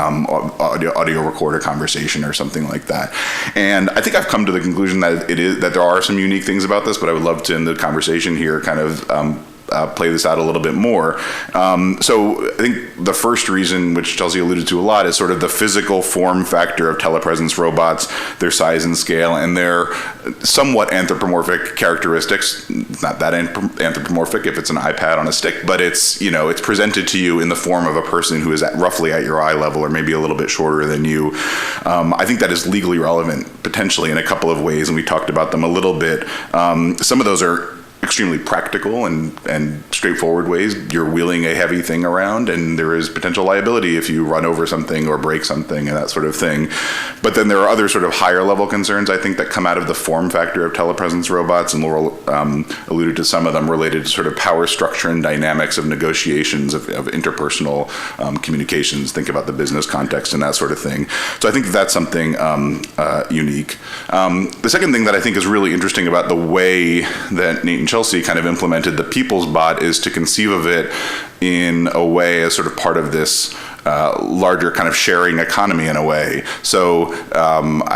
audio record a conversation or something like that? And I think I've come to the conclusion that that there are some unique things about this, but I would love to, in the conversation here, kind of play this out a little bit more. So I think the first reason, which Chelsea alluded to a lot, is sort of the physical form factor of telepresence robots, their size and scale, and their somewhat anthropomorphic characteristics. Not that anthropomorphic if it's an iPad on a stick, but it's presented to you in the form of a person who is roughly at your eye level or maybe a little bit shorter than you. I think that is legally relevant potentially in a couple of ways, and we talked about them a little bit. Some of those are extremely practical and straightforward ways. You're wheeling a heavy thing around, and there is potential liability if you run over something or break something and that sort of thing. But then there are other sort of higher level concerns, I think, that come out of the form factor of telepresence robots, and Laurel alluded to some of them related to sort of power structure and dynamics of negotiations, of interpersonal communications. Think about the business context and that sort of thing. So I think that's something unique. The second thing that I think is really interesting about the way that Nate and Chelsea kind of implemented the People's Bot is to conceive of it in a way as sort of part of this larger kind of sharing economy in a way. So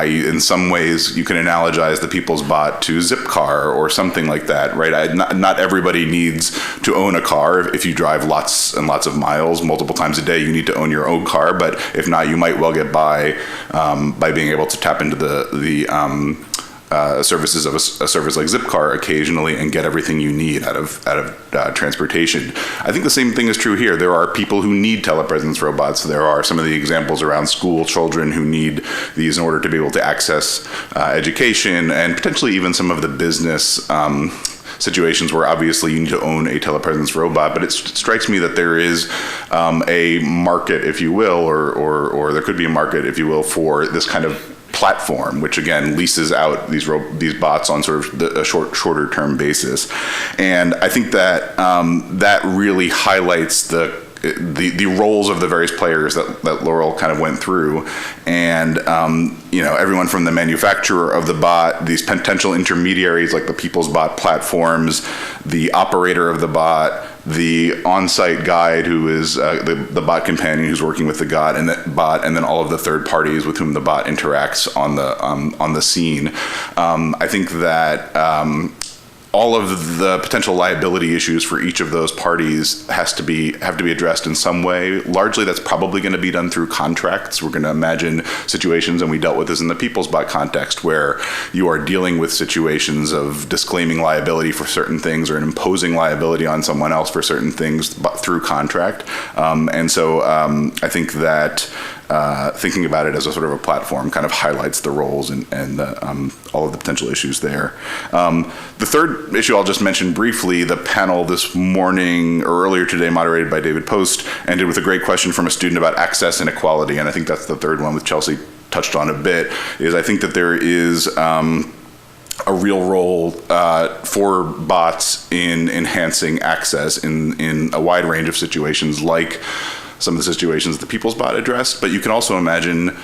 in some ways, you can analogize the People's Bot to Zipcar or something like that, right? Not everybody needs to own a car. If you drive lots and lots of miles multiple times a day, you need to own your own car. But if not, you might well get by being able to tap into the services of a service like Zipcar occasionally and get everything you need out of transportation. I think the same thing is true here. There are people who need telepresence robots. There are some of the examples around school children who need these in order to be able to access education, and potentially even some of the business situations where obviously you need to own a telepresence robot. But it strikes me that there is a market, if you will, or there could be a market, if you will, for this kind of platform, which again leases out these bots on sort of a shorter term basis. And I think that that really highlights the roles of the various players that Laurel kind of went through. And everyone from the manufacturer of the bot, these potential intermediaries like the People's Bot platforms, the operator of the bot, the on-site guide who is the bot companion who's working with the bot, and then all of the third parties with whom the bot interacts on the scene. I think that all of the potential liability issues for each of those parties have to be addressed in some way. Largely, that's probably going to be done through contracts. We're going to imagine situations, and we dealt with this in the People's Bot context, where you are dealing with situations of disclaiming liability for certain things or imposing liability on someone else for certain things through contract. And so I think that thinking about it as a sort of a platform kind of highlights the roles and all of the potential issues there. The third issue I'll just mention briefly, the panel this morning or earlier today, moderated by David Post, ended with a great question from a student about access inequality, and I think that's the third one, which Chelsea touched on a bit, is I think that there is a real role for bots in enhancing access in a wide range of situations, like some of the situations the People's Bot addressed, but you can also imagine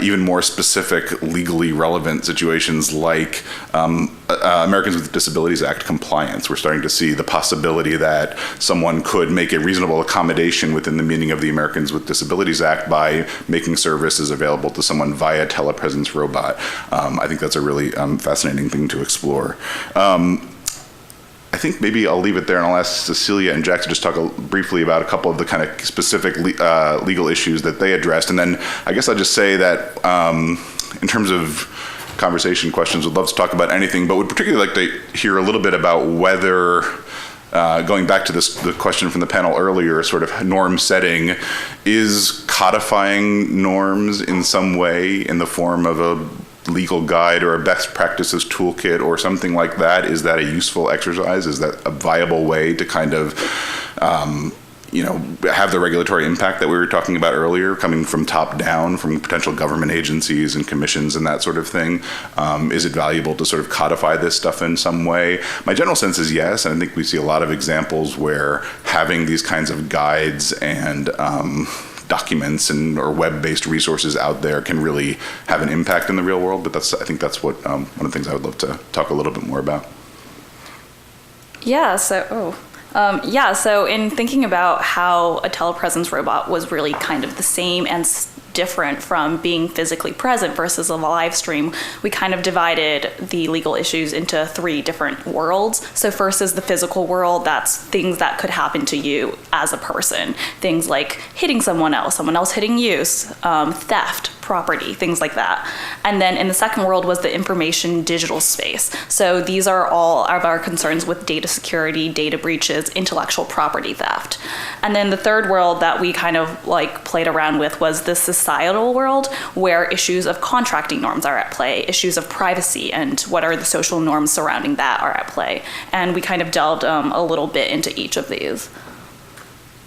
even more specific, legally relevant situations like Americans with Disabilities Act compliance. We're starting to see the possibility that someone could make a reasonable accommodation within the meaning of the Americans with Disabilities Act by making services available to someone via telepresence robot. I think that's a really fascinating thing to explore. I think maybe I'll leave it there, and I'll ask Cecillia and Jack to just talk briefly about a couple of the kind of specific legal issues that they addressed. And then I guess I'll just say that in terms of conversation questions, would love to talk about anything, but would particularly like to hear a little bit about whether, going back to the question from the panel earlier, sort of norm setting, is codifying norms in some way in the form of a legal guide or a best practices toolkit or something like that? Is that a useful exercise? Is that a viable way to kind of, have the regulatory impact that we were talking about earlier, coming from top down, from potential government agencies and commissions and that sort of thing? Is it valuable to sort of codify this stuff in some way? My general sense is yes, and I think we see a lot of examples where having these kinds of guides and documents or web-based resources out there can really have an impact in the real world. But I think that's what one of the things I would love to talk a little bit more about. Yeah. So in thinking about how a telepresence robot was really kind of the same and different from being physically present versus a live stream, we kind of divided the legal issues into 3 different worlds. So first is the physical world. That's things that could happen to you as a person. Things like hitting someone else hitting you, theft, property, things like that. And then in the second world was the information digital space. So these are all of our concerns with data security, data breaches, intellectual property theft. And then the third world that we kind of like played around with was the societal world, where issues of contracting norms are at play, issues of privacy, and what are the social norms surrounding that are at play. And we kind of delved a little bit into each of these.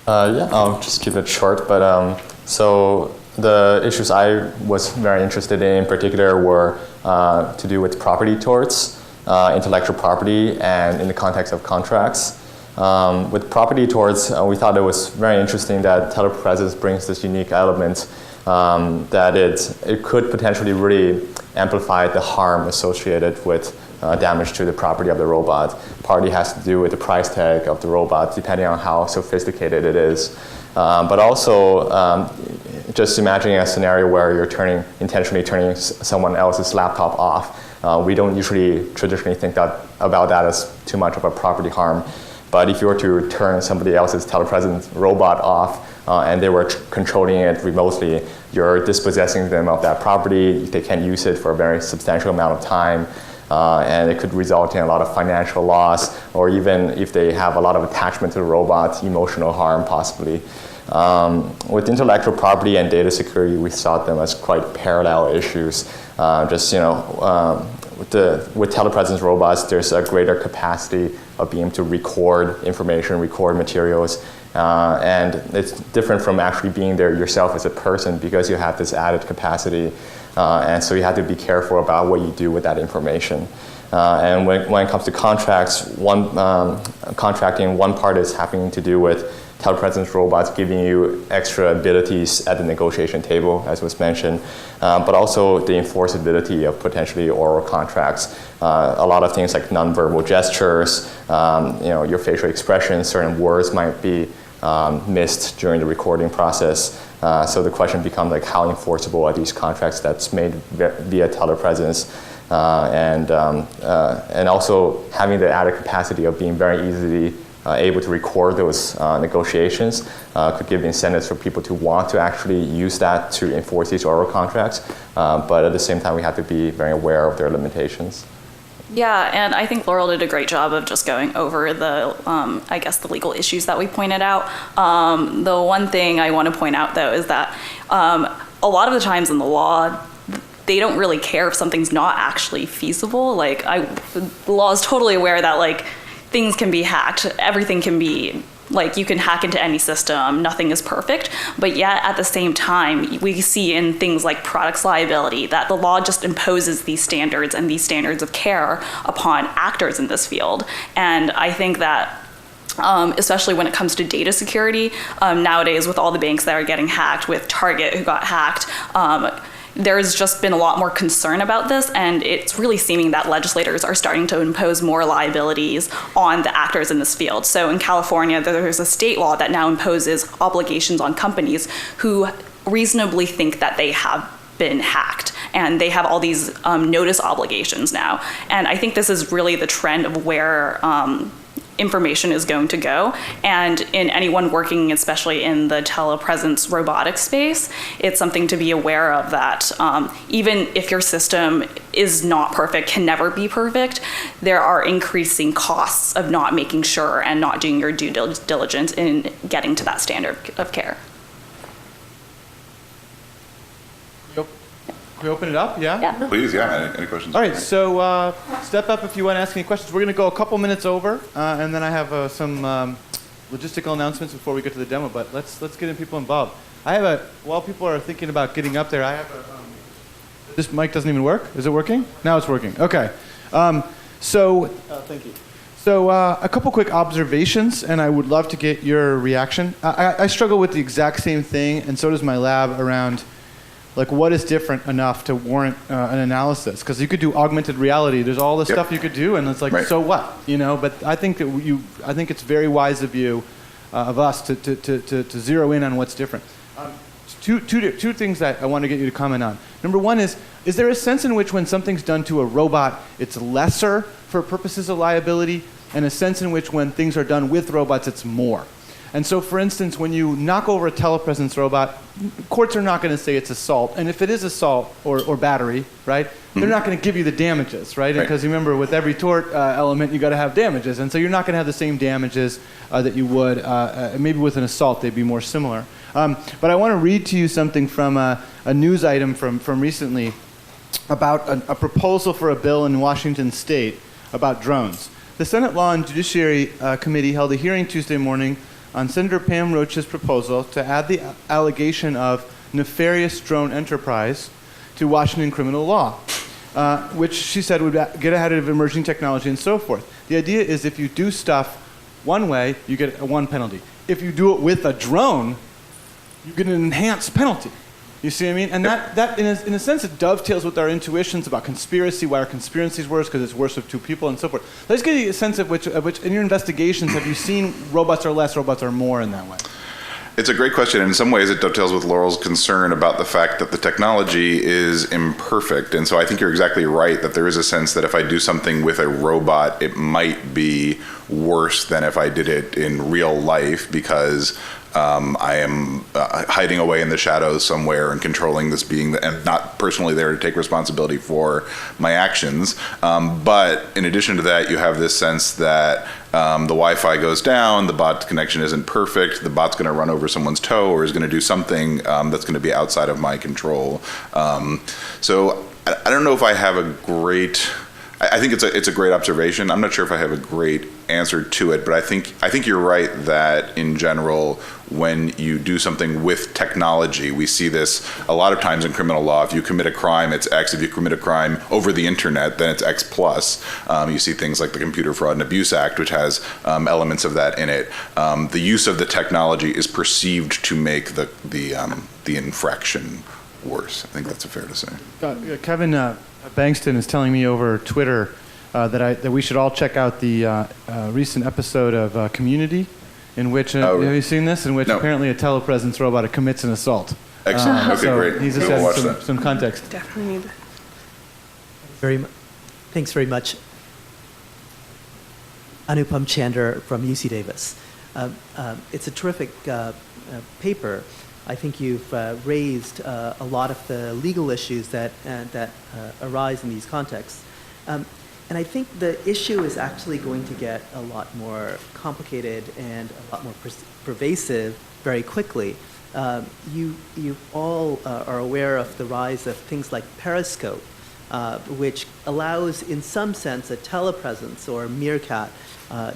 I'll just keep it short, but so the issues I was very interested in particular were to do with property torts, intellectual property, and in the context of contracts. With property torts, we thought it was very interesting that telepresence brings this unique element that it could potentially really amplify the harm associated with damage to the property of the robot. Partly has to do with the price tag of the robot, depending on how sophisticated it is. But also, just imagining a scenario where you're intentionally turning someone else's laptop off. We don't usually traditionally think about that as too much of a property harm. But if you were to turn somebody else's telepresence robot off and they were controlling it remotely, you're dispossessing them of that property. They can't use it for a very substantial amount of time. And it could result in a lot of financial loss, or even if they have a lot of attachment to the robot, emotional harm possibly. With intellectual property and data security, we saw them as quite parallel issues. With telepresence robots, there's a greater capacity of being able to record information, record materials, and it's different from actually being there yourself as a person because you have this added capacity, and so you have to be careful about what you do with that information. And when it comes to contracts, contracting, one part is having to do with telepresence robots giving you extra abilities at the negotiation table, as was mentioned, but also the enforceability of potentially oral contracts. A lot of things like nonverbal gestures, your facial expressions, certain words might be missed during the recording process. So the question becomes like, how enforceable are these contracts that's made via telepresence? And also having the added capacity of being very easily able to record those negotiations could give incentives for people to want to actually use that to enforce these oral contracts. But at the same time, we have to be very aware of their limitations. Yeah, and I think Laurel did a great job of just going over the, the legal issues that we pointed out. The one thing I want to point out, though, is that a lot of the times in the law, they don't really care if something's not actually feasible. The law is totally aware that, things can be hacked. Everything can be, you can hack into any system. Nothing is perfect. But yet, at the same time, we see in things like products liability that the law just imposes these standards and these standards of care upon actors in this field. And I think that especially when it comes to data security, nowadays with all the banks that are getting hacked, with Target who got hacked, there's just been a lot more concern about this, and it's really seeming that legislators are starting to impose more liabilities on the actors in this field. So in California, there's a state law that now imposes obligations on companies who reasonably think that they have been hacked, and they have all these notice obligations now. And I think this is really the trend of where information is going to go. And in anyone working, especially in the telepresence robotic space, it's something to be aware of, that even if your system is not perfect, can never be perfect, there are increasing costs of not making sure and not doing your due diligence in getting to that standard of care. Can we open it up? Yeah? Yeah. Please, yeah. Any questions? All right, so step up if you want to ask any questions. We're going to go a couple minutes over, and then I have some logistical announcements before we get to the demo, but let's get people involved. While people are thinking about getting up there, I have this mic doesn't even work? Is it working? Now it's working. Okay. Thank you. So a couple quick observations, and I would love to get your reaction. I struggle with the exact same thing, and so does my lab, around like what is different enough to warrant an analysis. Because you could do augmented reality. There's all this stuff you could do, and it's like, so what? But I think that I think it's very wise of you, of us, to zero in on what's different. Two things that I want to get you to comment on. Number one is there a sense in which when something's done to a robot, it's lesser for purposes of liability, and a sense in which when things are done with robots, it's more? And so, for instance, when you knock over a telepresence robot, courts are not going to say it's assault. And if it is assault or battery, right, they're not going to give you the damages, right? Because remember, with every tort element, you got to have damages. And so you're not going to have the same damages that you would. Maybe with an assault, they'd be more similar. But I want to read to you something from a news item from recently about a proposal for a bill in Washington State about drones. The Senate Law and Judiciary Committee held a hearing Tuesday morning on Senator Pam Roach's proposal to add the allegation of nefarious drone enterprise to Washington criminal law, which she said would get ahead of emerging technology and so forth. The idea is if you do stuff one way, you get one penalty. If you do it with a drone, you get an enhanced penalty. You see what I mean? And that in a sense, it dovetails with our intuitions about conspiracy, why are conspiracies worse, because it's worse of two people, and so forth. Let's get you a sense of which, in your investigations, have you seen robots are less, robots are more in that way? It's a great question. In some ways, it dovetails with Laurel's concern about the fact that the technology is imperfect. And so I think you're exactly right that there is a sense that if I do something with a robot, it might be worse than if I did it in real life, because I am hiding away in the shadows somewhere and controlling this being and not personally there to take responsibility for my actions. But in addition to that, you have this sense that the Wi-Fi goes down, the bot connection isn't perfect, the bot's going to run over someone's toe or is going to do something that's going to be outside of my control. So I don't know if I have a great... I think it's a great observation. I'm not sure if I have a great answer to it, but I think you're right that in general, when you do something with technology, we see this a lot of times in criminal law. If you commit a crime, it's X. If you commit a crime over the internet, then it's X plus. You see things like the Computer Fraud and Abuse Act, which has elements of that in it. The use of the technology is perceived to make the infraction worse. I think that's fair to say. Kevin Bankston is telling me over Twitter that we should all check out the recent episode of Community, in which have you seen this? In which apparently a telepresence robot commits an assault. Excellent. Okay, great. He's just adding some context. Definitely need Thanks very much. Anupam Chandra from UC Davis. It's a terrific paper. I think you've raised a lot of the legal issues that arise in these contexts. And I think the issue is actually going to get a lot more complicated and a lot more pervasive very quickly. You all are aware of the rise of things like Periscope, which allows, in some sense, a telepresence or Meerkat,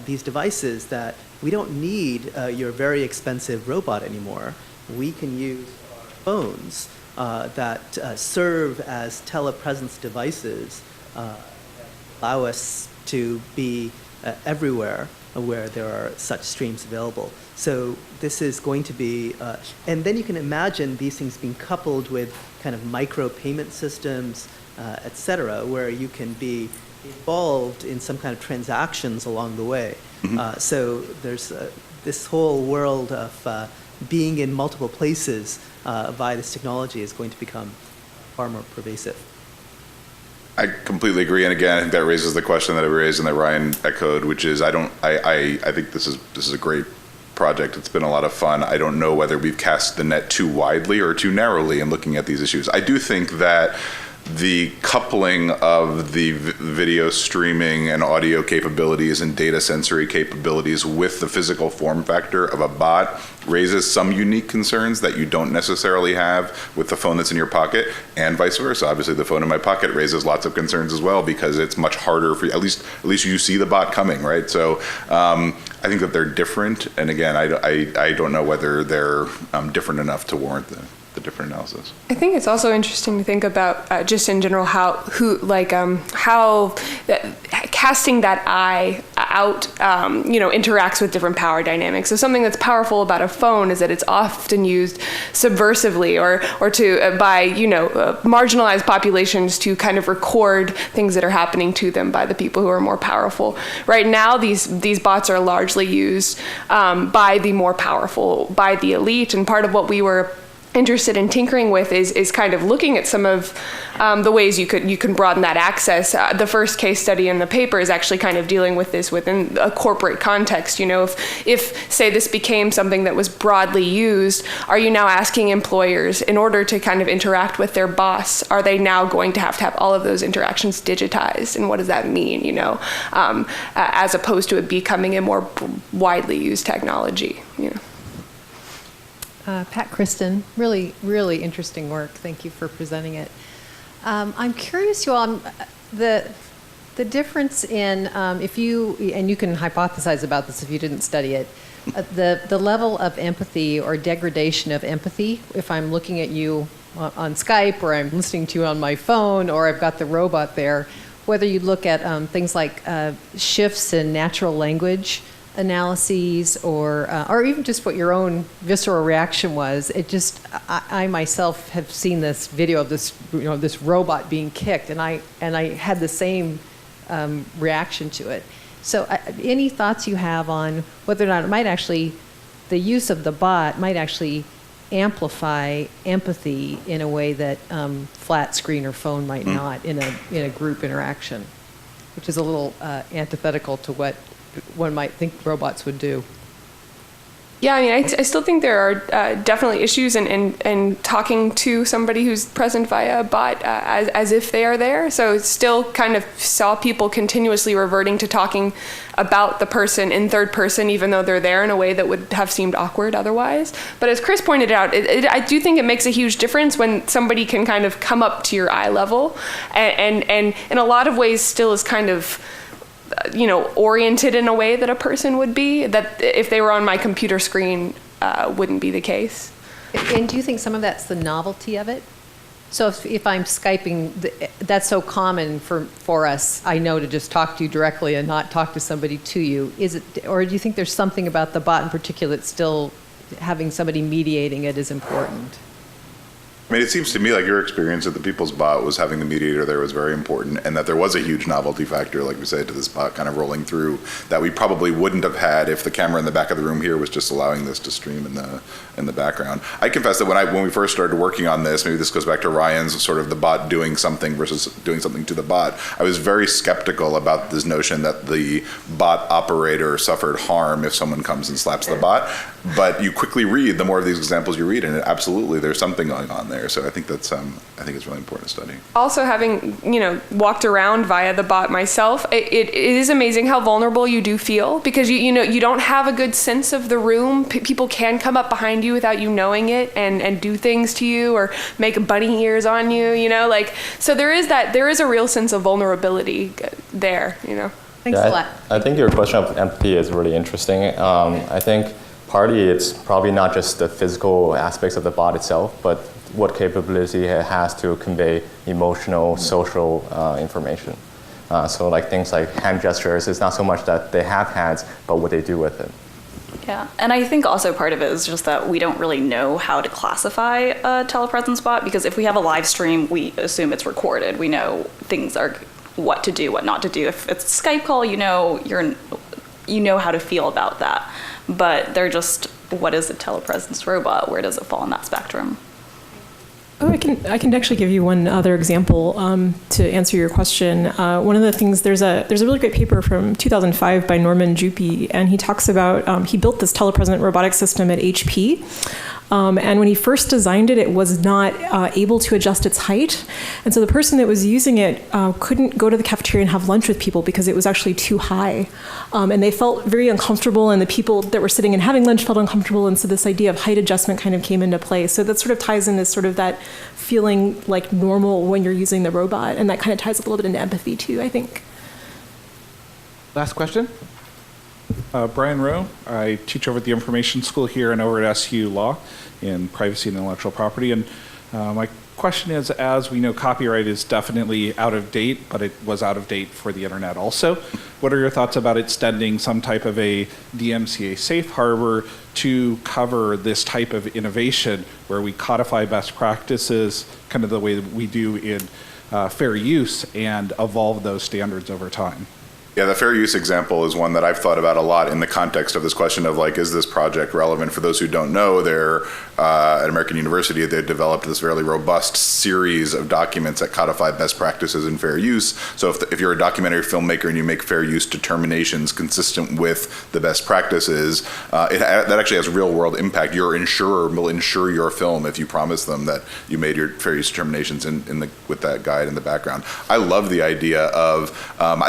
these devices that we don't need your very expensive robot anymore. We can use our phones that serve as telepresence devices, allow us to be everywhere where there are such streams available. So this is going to be, and then you can imagine these things being coupled with kind of micro payment systems, et cetera, where you can be involved in some kind of transactions along the way. Mm-hmm. So there's this whole world of being in multiple places via this technology is going to become far more pervasive. I completely agree, and again, I think that raises the question that I raised and that Ryan echoed, which is I think this is a great project. It's been a lot of fun. I don't know whether we've cast the net too widely or too narrowly in looking at these issues. I do think that the coupling of the video streaming and audio capabilities and data sensory capabilities with the physical form factor of a bot raises some unique concerns that you don't necessarily have with the phone that's in your pocket, and vice versa. Obviously, the phone in my pocket raises lots of concerns as well because it's much harder for you. At least you see the bot coming, right? So I think that they're different, and again, I don't know whether they're different enough to warrant the different analysis. I think it's also interesting to think about just in general how casting that eye out interacts with different power dynamics. So something that's powerful about a phone is that it's often used subversively or to by marginalized populations to kind of record things that are happening to them by the people who are more powerful. Right now, these bots are largely used by the more powerful, by the elite, and part of what we were interested in tinkering with is kind of looking at some of the ways you can broaden that access. The first case study in the paper is actually kind of dealing with this within a corporate context. If say this became something that was broadly used, are you now asking employers in order to kind of interact with their boss, are they now going to have all of those interactions digitized? And what does that mean, as opposed to it becoming a more widely used technology, Pat Kristen, really, really interesting work. Thank you for presenting it. I'm curious, you all, the difference in if you, and you can hypothesize about this if you didn't study it, the level of empathy or degradation of empathy. If I'm looking at you on Skype or I'm listening to you on my phone or I've got the robot there, whether you look at things like shifts in natural language analyses or even just what your own visceral reaction was, it just, I myself have seen this video of this, this robot being kicked, and I had the same reaction to it. So any thoughts you have on whether or not it might actually, the use of the bot might actually amplify empathy in a way that flat screen or phone might not in a group interaction, which is a little antithetical to what one might think robots would do. Yeah, I mean, I still think there are definitely issues in talking to somebody who's present via a bot as if they are there. So it's still kind of saw people continuously reverting to talking about the person in third person, even though they're there, in a way that would have seemed awkward otherwise. But as Chris pointed out, I do think it makes a huge difference when somebody can kind of come up to your eye level and in a lot of ways still is kind of oriented in a way that a person would be, that if they were on my computer screen wouldn't be the case. And do you think some of that's the novelty of it? So if I'm Skyping, that's so common for us, I know, to just talk to you directly and not talk to somebody to you. Is it, or do you think there's something about the bot in particular that's still having somebody mediating it is important? I mean, it seems to me like your experience at the People's Bot was having the mediator there was very important, and that there was a huge novelty factor, like we said, to this bot kind of rolling through that we probably wouldn't have had if the camera in the back of the room here was just allowing this to stream in the background. I confess that when we first started working on this, maybe this goes back to Ryan's sort of the bot doing something versus doing something to the bot, I was very skeptical about this notion that the bot operator suffered harm if someone comes and slaps the bot. But you quickly read, the more of these examples you read, and absolutely there's something going on there. So I think that's I think it's really important to study. Also, having walked around via the bot myself, it is amazing how vulnerable you do feel, because you don't have a good sense of the room. People can come up behind you without you knowing it and do things to you or make bunny ears on you. So there is a real sense of vulnerability there. Thanks a lot. I think your question of empathy is really interesting. I think partly it's probably not just the physical aspects of the bot itself, but what capability it has to convey emotional, social information. So like things like hand gestures, it's not so much that they have hands, but what they do with it. Yeah, and I think also part of it is just that we don't really know how to classify a telepresence bot, because if we have a live stream, we assume it's recorded. We know things are what to do, what not to do. If it's a Skype call, you know how to feel about that. But they're just, what is a telepresence robot? Where does it fall in that spectrum? Oh, I can actually give you one other example to answer your question. One of the things, there's a really great paper from 2005 by Norman Juppy, and he talks about, he built this telepresent robotic system at HP. And when he first designed it, it was not able to adjust its height. And so the person that was using it couldn't go to the cafeteria and have lunch with people because it was actually too high. And they felt very uncomfortable, and the people that were sitting and having lunch felt uncomfortable. And so this idea of height adjustment kind of came into play. So that sort of ties into sort of that feeling like normal when you're using the robot. And that kind of ties a little bit into empathy too, I think. Last question? Brian Rowe. I teach over at the Information School here and over at SU Law in privacy and intellectual property. And my question is, as we know, copyright is definitely out of date, but it was out of date for the internet also. What are your thoughts about extending some type of a DMCA safe harbor to cover this type of innovation where we codify best practices, kind of the way that we do in fair use, and evolve those standards over time? Yeah, the fair use example is one that I've thought about a lot in the context of this question of like, is this project relevant? For those who don't know, they're at American University, they developed this fairly robust series of documents that codify best practices in fair use. So if you're a documentary filmmaker and you make fair use determinations consistent with the best practices, that actually has real world impact. Your insurer will insure your film if you promise them that you made your fair use determinations with that guide in the background. I love the idea of,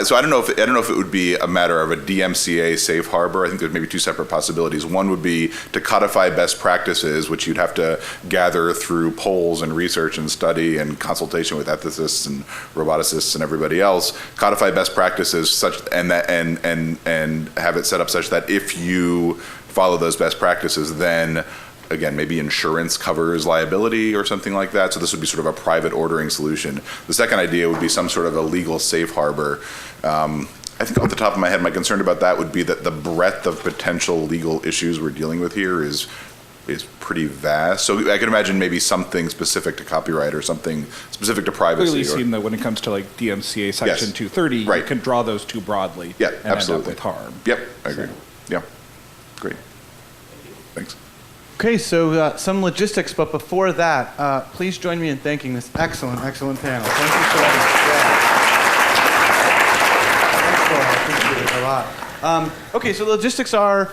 so I don't know if it would be a matter of a DMCA safe harbor. I think there's maybe two separate possibilities. One would be to codify best practices, which you'd have to gather through polls and research and study and consultation with ethicists and roboticists and everybody else. Codify best practices and have it set up such that if you follow those best practices, then again, maybe insurance covers liability or something like that. So this would be sort of a private ordering solution. The second idea would be some sort of a legal safe harbor. I think off the top of my head, my concern about that would be that the breadth of potential legal issues we're dealing with here is pretty vast. So I could imagine maybe something specific to copyright or something specific to privacy. Clearly seen that when it comes to like DMCA Section 230, right, you can draw those too broadly and absolutely. End up with harm. Yep, I agree. Yeah, great. Thanks. Okay, so some logistics, but before that, please join me in thanking this excellent panel. Thank you so much. Yeah. Thanks, Laurel. I appreciate it a lot. Okay, so the logistics are,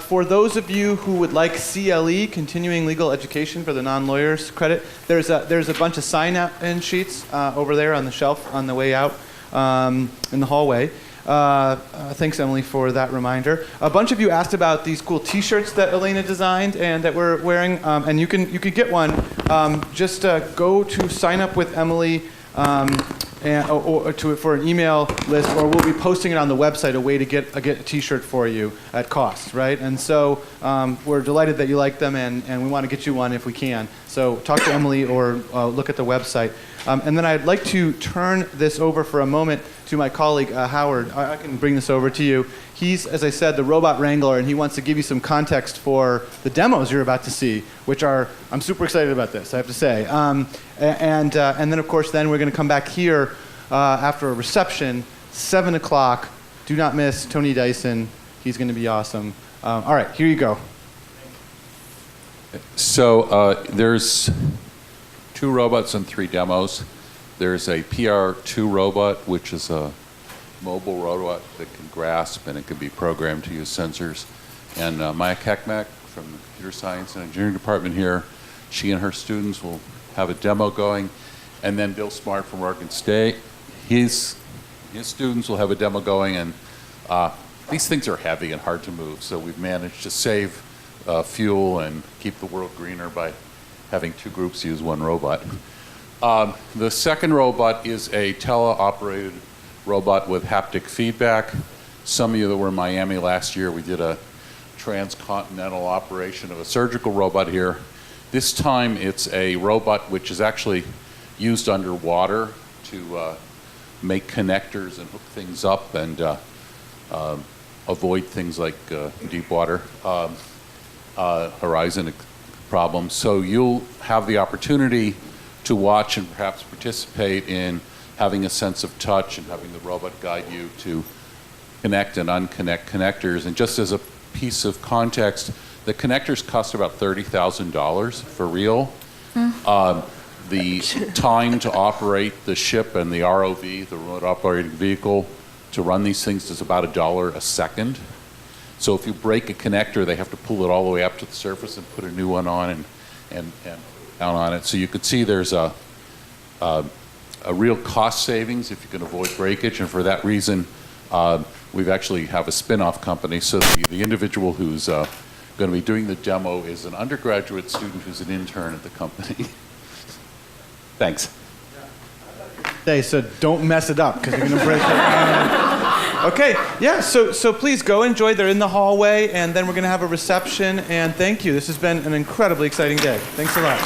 for those of you who would like CLE, Continuing Legal Education for the non-lawyers credit, there's a bunch of sign-in sheets over there on the shelf on the way out in the hallway. Thanks, Emily, for that reminder. A bunch of you asked about these cool T-shirts that Elena designed and that we're wearing, and you could get one. Just go to sign up with Emily for an email list, or we'll be posting it on the website, a way to get a T-shirt for you at cost, right? And so we're delighted that you like them, and we want to get you one if we can. So talk to Emily or look at the website. And then I'd like to turn this over for a moment to my colleague, Howard. I can bring this over to you. He's, as I said, the robot wrangler, and he wants to give you some context for the demos you're about to see, which are, I'm super excited about this, I have to say. And then, of course, then we're going to come back here after a reception, 7 o'clock. Do not miss Tony Dyson. He's going to be awesome. All right, here you go. So there's 2 robots and 3 demos. There's a PR2 robot, which is a mobile robot that can grasp and it can be programmed to use sensors. And Maya Kekmak from the Computer Science and Engineering Department here, she and her students will have a demo going. And then Bill Smart from Oregon State, his students will have a demo going. And these things are heavy and hard to move, so we've managed to save fuel and keep the world greener by having 2 groups use 1 robot. The second robot is a teleoperated robot with haptic feedback. Some of you that were in Miami last year, we did a transcontinental operation of a surgical robot here. This time it's a robot which is actually used underwater to make connectors and hook things up and avoid things like deep water horizon problems. So you'll have the opportunity to watch and perhaps participate in having a sense of touch and having the robot guide you to connect and unconnect connectors. And just as a piece of context, the connectors cost about $30,000 for real. The time to operate the ship and the ROV, the remote operating vehicle, to run these things is about $1 a second. So if you break a connector, they have to pull it all the way up to the surface and put a new one on and down on it. So you can see there's a real cost savings if you can avoid breakage, and for that reason, we've actually have a spin-off company. So the individual who's going to be doing the demo is an undergraduate student who's an intern at the company. Thanks. So don't mess it up because you're going to break it. Okay, yeah, so please go enjoy. They're in the hallway, and then we're going to have a reception, and thank you. This has been an incredibly exciting day. Thanks a lot.